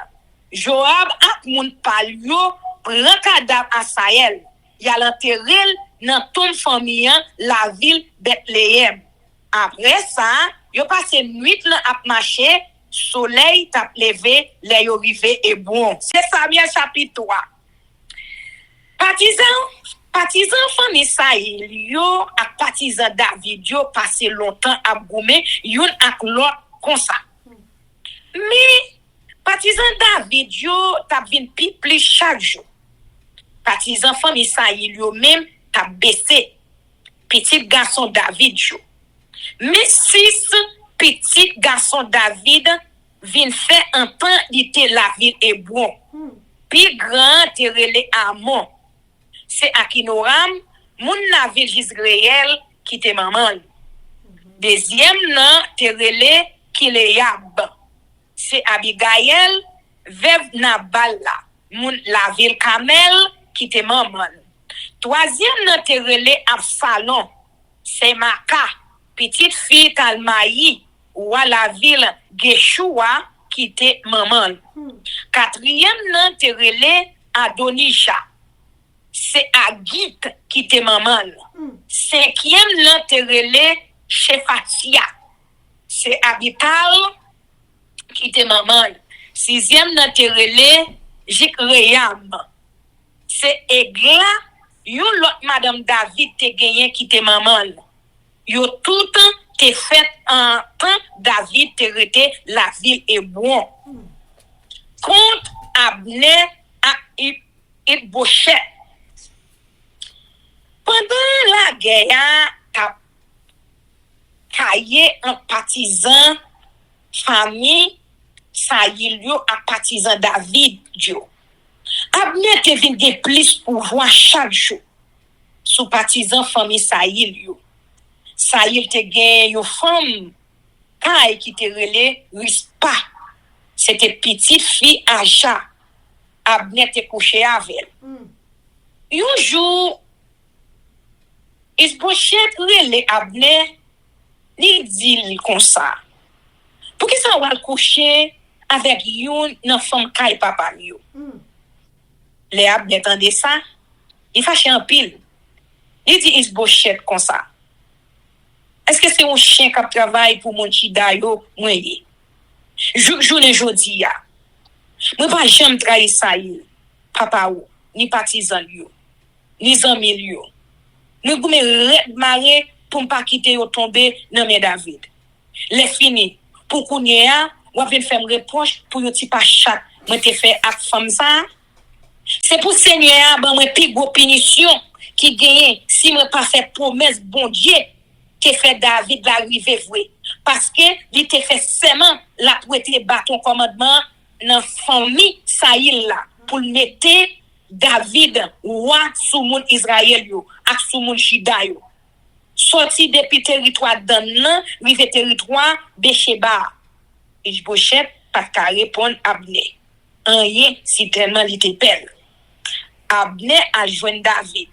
Joab ak moun pal yo prend cadavre Asaël. Y a l'enterré dans tombe famille la ville Bethléem. Après ça, yo passé nuit là à marcher, soleil t'a levé, les yo rivé et bon. C'est Samuel chapitre 3. Partisan famille Saïl yo ak partisan David yo passé longtemps à goumer yon ak l'autre comme ça. Mais partisan David yo t'a vinn plus chaque jour. Partisan famille Saïl yo même t'a baissé. Petit garçon David yo. Mais 6 petits garçons David viennent faire un temps d'ité la ville Hébron. Puis grand te relé Amon. C'est Akinoram, moun la ville Jizraël qui te maman. Deuxième nan te relé Kileab. C'est Abigail, veuve Nabala, moun la ville Kamel qui te maman. Troisième nan te relé Absalom. C'est Maka, petite fille Talmaï, ou à la ville Geshua qui te maman. Quatrième nan te relé Adonisha. C'est Agit qui te maman. Cinquième nan te relé Shefatia. C'est Abital qui te maman. Sixième nan te relé Jikream. C'est Egla, yon l'autre madame David te gagné qui te maman. Yo tout te fait en temps David te rete la ville Hébron. Contre Abner à Ibochet. Pendant la guerre, t'as caillé un partisan famille Saïl yo un partisan David yo. Abner te vin de plus pouvoir chaque jour sous partisan famille Saïl yo. Saïl te gen yon femme kay qui te relé Rispa. C'était petite fille Aja. Abner te couché avec elle. Un jour, Isbochette relè Abner, li dit comme ça. Pour qui ça va le coucher avec yon nan femme kay papa yo? Les Abner entendait ça, il fâche en pile. Il dit Isbochette comme ça. Est-ce que c'est un chien qui travaille pour mon chida yo mwenye? Journée jodi ya. Moi pas jamais trahi ça papa ou, ni partisan yo, ni zami yo. Moi goumé red maré pour pas quitter yo tomber dans mes David. Les fini pour kounye a, ou vinn faire reproche pour yo ti pa chat, moi te fait ak femme ça. C'est pour Seigneur ban moi pi gros punition qui gagne si moi pas fait promesse bon Dieu qui fait David l'arriver vrai parce que il te fait seulement la prêter bâton commandement dans famille Saïl là pour mettre David roi sous moun Israël yo ak sous moun Chida yo sorti depuis territoire Dan nan rive territoire Bécheba. Isbochette pas qu'à répondre Abner rien si tellement il était belle. Abner a joint David.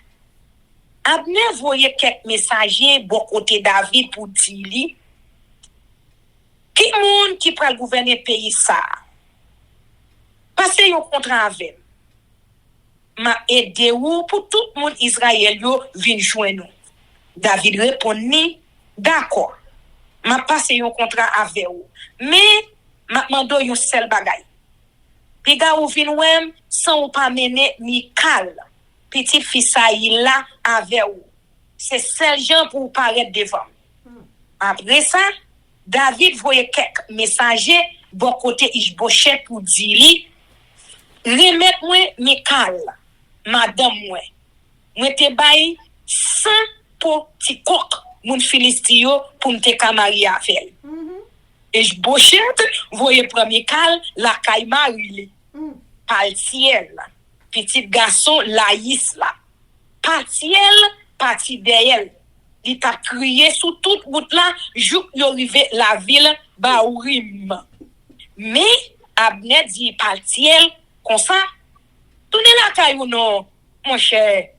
Abner voyait quelques messagers bon côté David pour dire li qui monde qui pral gouverner pays ça. Passez un contrat avec m'a aidé ou pour tout le monde Israël yo vinn joindre nous. David répond ni d'accord. M'a passé un contrat avec ou. Mais m'a mando yon seul bagay. Pi ga ou vinn wèm sans ou pas mener Mikal, petit fils Saïl là avec ou. C'est seul gens pour paraître devant. Après ça, David voyait quelques messagers bon côté Isbochette pour dire li remettre moi Mikal, madame moi te bay 100 petit coq moun Filistio pour me te kamari avec. Isbochette voyait premier Mikal la kay Marie Paltiel, petit garçon Laïs là. Paltiel parti derrière. Il t'a crié sous toute route là, jouk yo arrivé la ville Baourim. Mais Abner dit Paltiel comme ça, tourne la kay ou non, mon cher.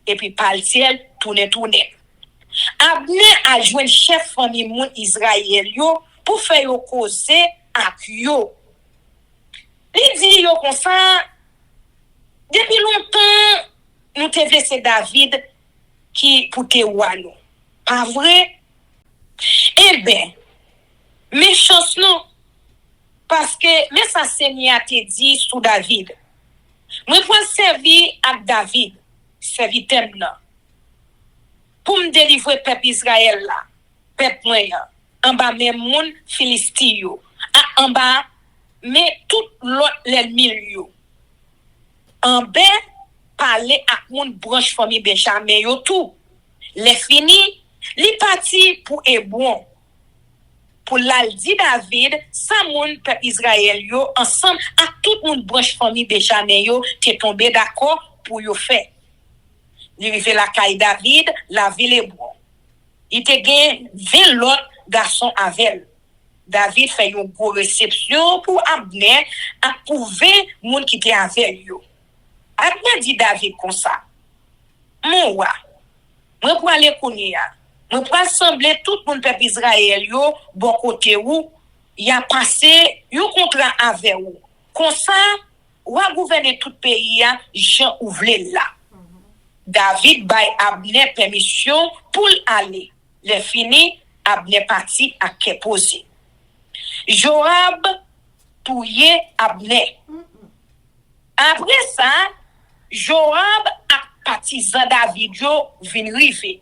Et puis Paltiel tourne. Abner a joint chef famille moun Israël yo pour faire yo causer ak yo. Il dit yo comme ça, depuis longtemps, nous te laissé David qui pour te ouanou. Pas vrai? Eh bien, méchance non. Parce que, mais ça Seigneur te dit sous David. Moi, pour servir avec David, servir thème là. Pour me délivrer peuple Israël là, peuple moyen, en bas même moun Filistio, en bas mais tout l'autre l'ennemi yo. En bas parler à moun branche famille Benjamin yo tout. Les fini, li parti pour Hébron. Pour l'aldi David, sa moun peuple Israël yo ensemble à tout moun branche famille Benjamin yo t'es tombé d'accord pour yo faire. Li rive la caille David, la ville Hébron. Il te gen 20 l'autre garçon avec. David fait une grosse réception pour Abner à prouver moun qui était avec yo. Abner dit David comme ça. Mon roi, moi pour aller connaître, moi pour assembler tout mon peuple Israël yo bon côté où y a passé un contrat avec ou. Comme ça, ou a gouverner tout pays a Jean ouvler là. David bay Abner permission pour aller. Le fini Abner parti à Keposi. Joab touye Abner. Après ça, Joab a partisan David yo vin rive.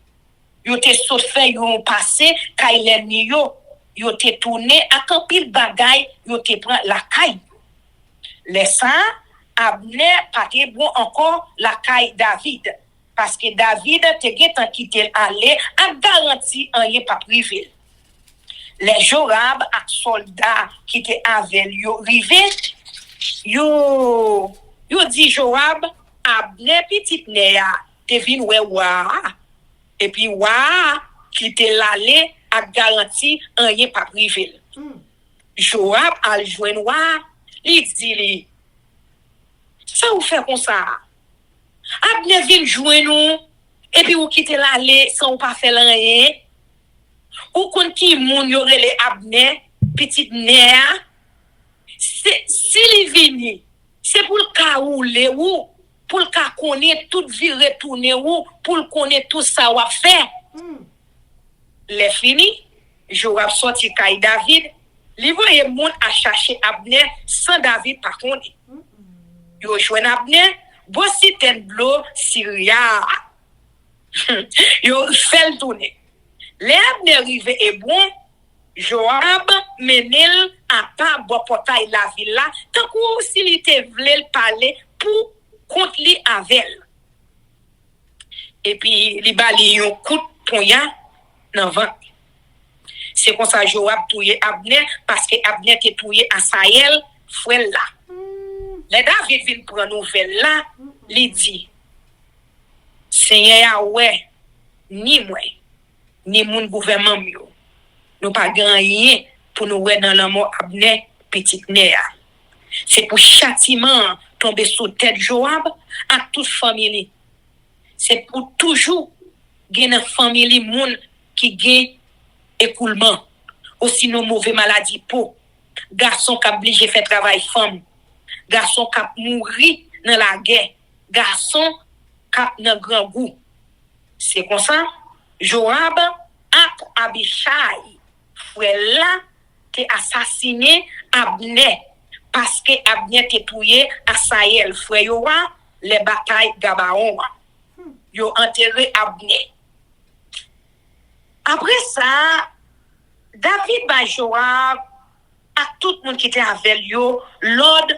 Yo te sot fait yo passé kay l'ennemi yo te tourné ak un pile bagay yo te prend la kay. Laissant Abner pas bon encore la kay David parce que David te getan quitter aller a garanti rien pas privé. Les Joab ak soldats qui étaient avec yo rivé yo dit Joab Abner petit néa te vin wa et puis qui te l'aller a garanti rien pas privé. Joab al joindre li dit li ça ou fait comme ça Abner vin joindre nous et puis ou quitter l'aller sans pas faire rien. Ou kon ki moun yo rele Abner, petite Néa, si li vini, c'est pour le cas où ou, pour le cas qu'on est tout vie retourner ou, pour le connaître tout ça ou à faire. Les fini, Joab sorti kay David, li voye moun a chercher Abner sans David par contre. Yo jouen Abner, bo si ten blo Syria. Yo fait tourner. Les Abner arrivé et bon, Joab menel à pas bo portail la ville là, tant que s'il était vle parler pour contre li avec. Et puis li bali yon coup de poignard dans ventre. C'est comme ça Joab touye Abner parce que Abner était touye à Sahel, frère là. Les David vient prendre nouvelle là, li dit Seigneur ouais, ni moi, ni mon gouvernement yo. Nous pas gagné pour nous ouais dans la mort Abner petite Néa. C'est pour châtiment tomber sous tête Joab à toute famille. C'est pour toujours gagner une famille moun qui gagne écoulement. Aussi nos mauvais maladies peau. Garçon qui obligé faire travail femme. Garçon qui mourir dans la guerre. Garçon qui dans grand goût. C'est comme ça Joab a Abishai frère là t'es assassiné Abner parce que Abner t'es tué à Sahel frère yo les batailles Gabaon yo enterré Abner. Après ça David ba Joab à tout le monde qui était avec yo l'ordre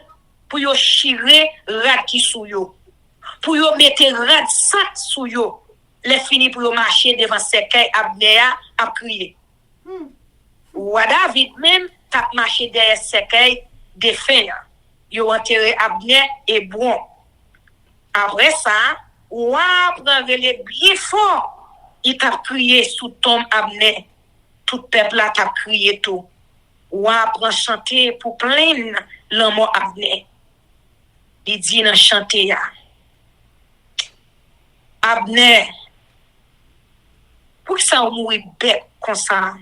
pour yo chirer rat qui sou yo pour yo mettre rat sac sou yo les fini pour yo marcher devant cercueil Abner a crier. Ou David même t'a marché derrière cercueil défunt. Yo enterré Abner et bon. Après ça, ou prend relé bien fort. Il t'a crié sous tombe Abner. Tout peuple là t'a crié tout. Ou prend chanter pour plaindre l'homme Abner. Il dit dans chanter ya. Abner, pour ça on mourir bête comme ça.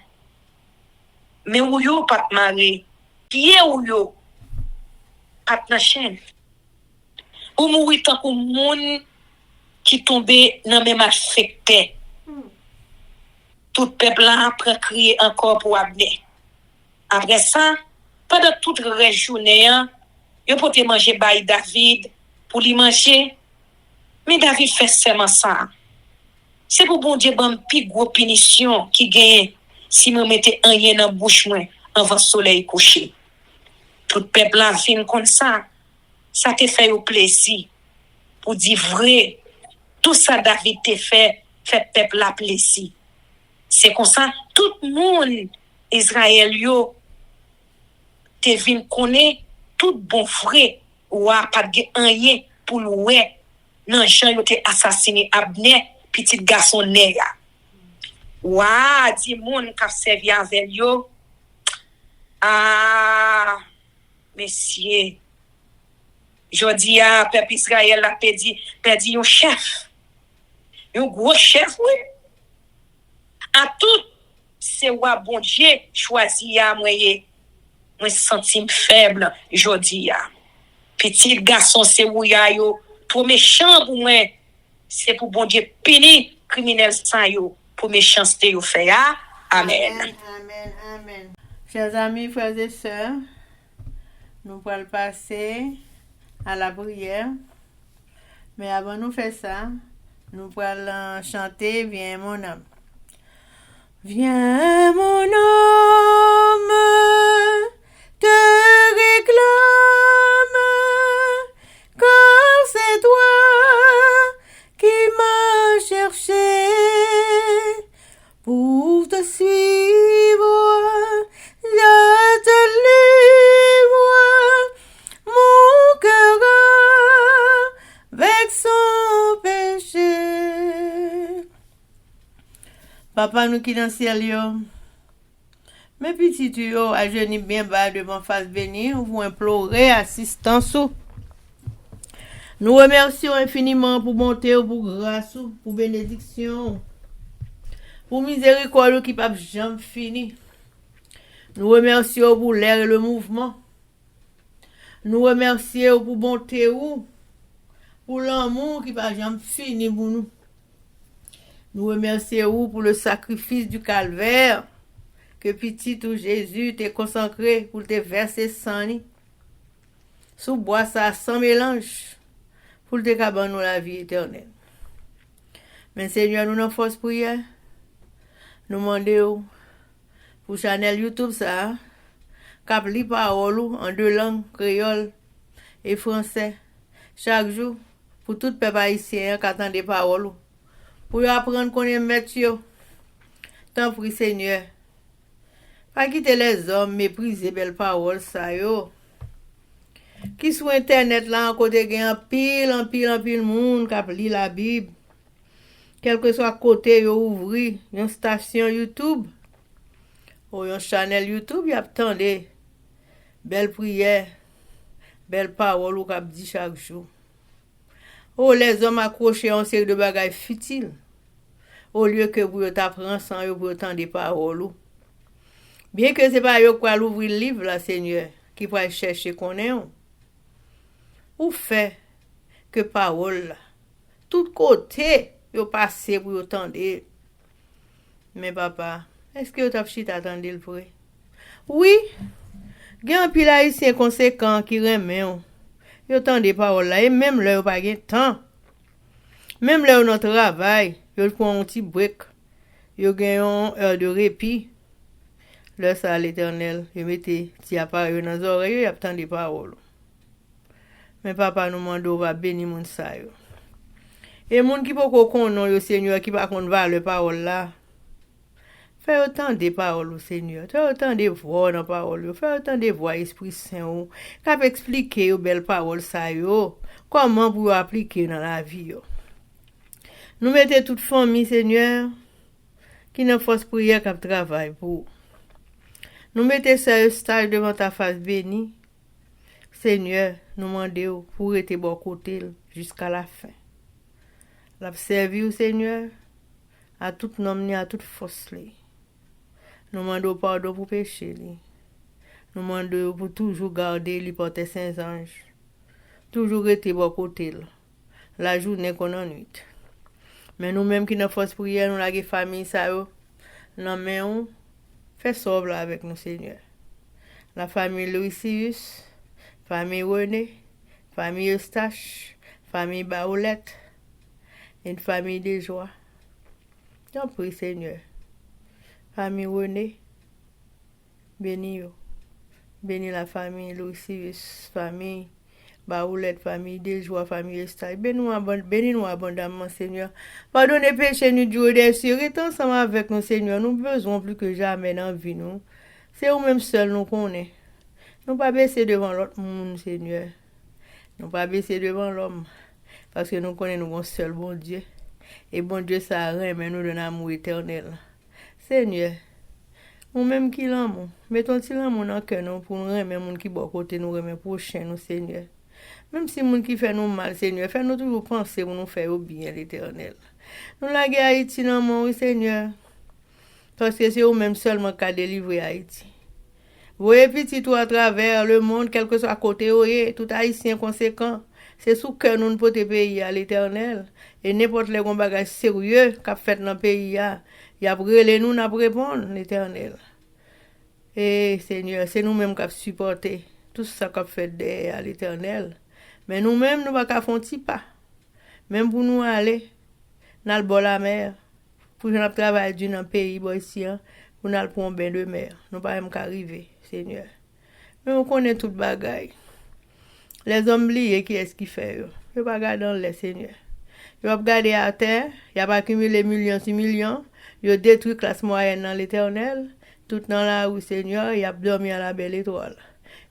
Mais ou yo pas te marrer. Qui est ou yo? Pas te chaîne. Ou mourir tant que moun qui tombe dans même affecté. Tout peuple là après crier encore pour Abner. Après ça, pendant toute la journée, yo pote manger bay David pour lui manger. Mais David fait seulement ça. C'est pour bon Dieu ban pi gros punition qui gagne si me mette un yen dans bouche moi avant soleil coucher. Tout peuple là fin comme ça. Ça te fait au plaisir pour dire vrai. Tout ça David te fait peuple là plaisir. C'est comme ça tout le monde Israël yo te vinn connaît tout bon vrai ou a pas de rien pour louer non Jean yo te assassiné Abner petit garçon Néa. Ouah, di moun k'ap servi avec yo. Ah, messieurs. Jodi a peuple Israël a perdu un chef. Un gros chef, oui. À tout, c'est wa bon Dieu choisi a moi senti faible jodi a. Petit garçon c'est ou ya yo, trop méchant pour moi. C'est pour bon Dieu punir criminel sans yo. Pour méchanceté au fait. Amen. Amen, amen. Chers amis, frères et sœurs, nous allons passer à la prière. Mais avant de faire ça, nous allons chanter Viens mon âme. Viens mon âme, te réclame, car c'est toi qui m'as cherché. Pour te suivre, je te livre mon cœur avec son péché. Papa nous qui dans le ciel, yo. Mes petits tuyaux à genoux bien bas devant face bénie, vous implorer assistance. Nous remercions infiniment pour bonté, pour grâce, pour bénédiction, pour miséricorde qui n'a jamais fini. Nous remercions pour l'air et le mouvement. Nous remercions pour bonté, pour l'amour qui n'a jamais fini pour nous. Nous remercions pour le sacrifice du calvaire que petit tout Jésus t'est consacré pour te verser sang sous bois ça sans mélange pour te cabaner la vie éternelle. Mais Seigneur, nous n'en force prière. Nous demandons pour Chanel YouTube ça, cap li parole en deux langues, créole et français, chaque jour, pour tout peuple haïtien qui attend des paroles, pour apprendre qu'on est maître. Tant pis Seigneur. Pas quitter les hommes mépriser belles paroles ça yo. Qui sur internet là en côté gen en pile monde qui lit la Bible. Quel que soit côté yo ouvri, une station YouTube ou une channel YouTube, y a attendé belle prière, belle parole ou qu'a dit chaque jour. Oh les hommes accrochés en série de bagages futiles au lieu que vous t'apprendre sans yo pour entendre des paroles. Bien que c'est pas yo quoi l'ouvrir le livre là Seigneur, qui va chercher connaître ou fait que parole là tout côté yo passé pour entendre. Mais papa, est-ce que vous t'as chita attendre le vrai? Oui, gen un pile haïtien conséquent qui remet yo entend des paroles là et même là yo pas gen temps. Même là on travail, yo prend un petit break. Yo gen une heure de répit. Là ça l'Éternel, yo mettez ti appareil dans les oreilles, y a tant des paroles. Mais papa nous mando va bénir moun sa yo. Et moun qui pas connaît yo Seigneur qui pas connaît valeur parole là. Fais autant de paroles au Seigneur. Fais autant de voix dans parole. Fais autant de voix Esprit Saint. Cap expliquer aux belles paroles ça yo. Comment pour appliquer dans la vie yo. Nous mettez toute famille Seigneur qui n'a force prière cap travail pour. Nous mettez ça stage devant ta face bénie. Seigneur, nous demandons pour être bon côté jusqu'à la fin. La servir Seigneur à tout nom ni à toute force li. Nous demandons pardon pour péché li. Nous demandons pour toujours garder li porter saint anges. Toujours être bon côté la journée qu'on en nuit. Mais nous-mêmes qui n'a force prière nous la famille ça yo. Non mais on fait sauve avec nous Seigneur. La famille Louis Sirius, famille René, famille Eustache, famille Baoulette, une famille de joie. J'en prie Seigneur. Famille René, bénis yo. Bénis la famille Louis Sirius, famille Baoulette, famille de joie, famille Eustache. Bénis-nous abondamment Seigneur. Pardonnez péché nous Dieu des cieux. Restez ensemble avec nous Seigneur. Nous besoin plus que jamais dans la vie nous. C'est nous-mêmes seuls nous connaissons. Nous pas baisser devant l'autre monde, Seigneur. Nous pas baisser devant l'homme. Parce que nous connaissons un seul bon Dieu. Et bon Dieu, ça remet nous de l'amour éternel. Seigneur, nous-mêmes qui l'amour, mettons-t-il l'amour dans le cœur nous pour nous remettre les gens qui sont à côté, nous remettre prochain, nous, Seigneur. Même si les gens qui font nous mal, Seigneur, fais-nous toujours penser pour nous faire bien l'éternel. Nous la guerre Haïti dans mon Seigneur. Parce que c'est eux-mêmes seulement qui ont délivré Haïti. Voyez petit tout à travers le monde, quel que soit à côté, tout haïtien conséquent, c'est sous que nous ne pouvons pas payer à l'éternel. Et n'importe les bagages sérieux qu'a fait dans le pays, il y a brûlé nous, n'a répondre l'éternel. Et Seigneur, c'est nous-mêmes qui avons supporté tout ça qu'a fait à l'éternel. Mais nous-mêmes, nous ne pouvons pas faire un petit pas. Même pour nous aller dans le bord de la mer, pour nous travailler dans le pays, ici, pour nous prendre un bain de mer. Nous ne pouvons pas même arriver. Seigneur. Mais on connaît tout bagaille. Les hommes liés, qui est-ce qui fait? Ils ne pas regarder dans les Seigneur. Ils vont regarder à terre, ils vont accumuler millions sur millions, ils détruisent la classe moyenne dans l'éternel, tout dans la rue, Seigneur, ils ont dormi à la belle étoile.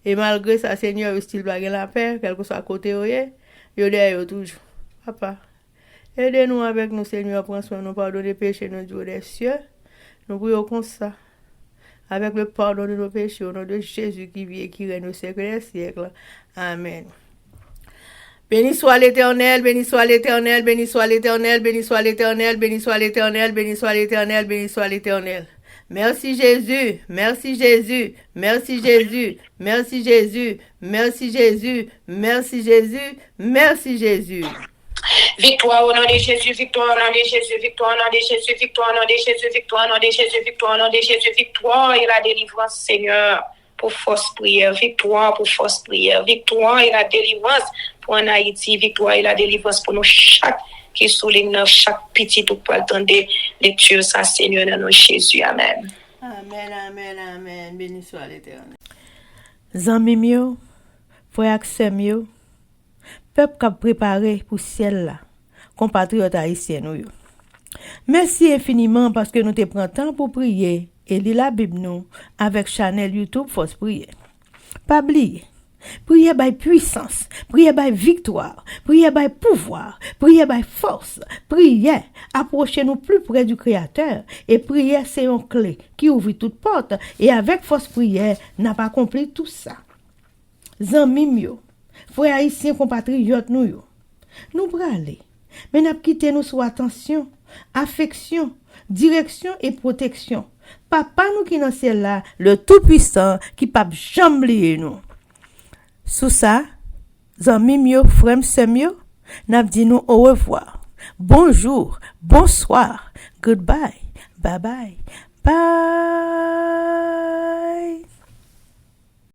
Et malgré ça, Seigneur, ils style baguer la paix, quel que soit à côté, ils sont derrière toujours. Papa, aidez-nous avec nous, Seigneur, prends soin de nous, pardonnez péché, nous Dieu des cieux. Nous prions comme ça. Avec le pardon de nos péchés, au nom de Jésus qui vit et qui règne au siècle des siècles. Amen. Béni soit l'Éternel, béni soit l'Éternel, béni soit l'Éternel, béni soit l'Éternel, béni soit l'Éternel, béni soit l'Éternel, béni soit l'Éternel. Merci Jésus, merci Jésus, merci Jésus, merci Jésus, merci Jésus, merci Jésus, merci Jésus. Victoire au nom de Jésus, victoire au nom de Jésus, victoire au nom de Jésus, victoire au nom de Jésus, victoire au nom de Jésus, victoire au nom de Jésus, victoire et la délivrance, Seigneur, pour force prière, victoire pour force prière, victoire et la délivrance pour en Haïti, victoire et la délivrance pour nous chaque qui souligne chaque petit ou pas attendre lecture ça, Seigneur, dans nos Jésus, amen. Amen, amen, amen, béni soit l'Éternel. Zanmi mio, frère ak sœur mio, peuple qui préparé pour ciel là, compatriotes haïtiens nous yo. Merci infiniment parce que nous te prend temps pour prier et lire la Bible nous avec channel YouTube Force Prière. Pas oublier, prier by puissance, prier by victoire, prier by pouvoir, prier by force, prier, approchez-nous plus près du Créateur et prier c'est une clé qui ouvre toute porte et avec force prière n'a pas accompli tout ça. Zanmi mio, frères haïtiens compatriotes nous yo. Nous braler, mais n'a quitté nous sous attention, affection, direction et protection. Papa nous qui dans ciel là, le tout-puissant qui pas jamais oublier nous. Sous ça, zanmi mio, frère sœur mio, n'a dit nous au revoir. Bonjour, bonsoir, goodbye, bye bye, bye.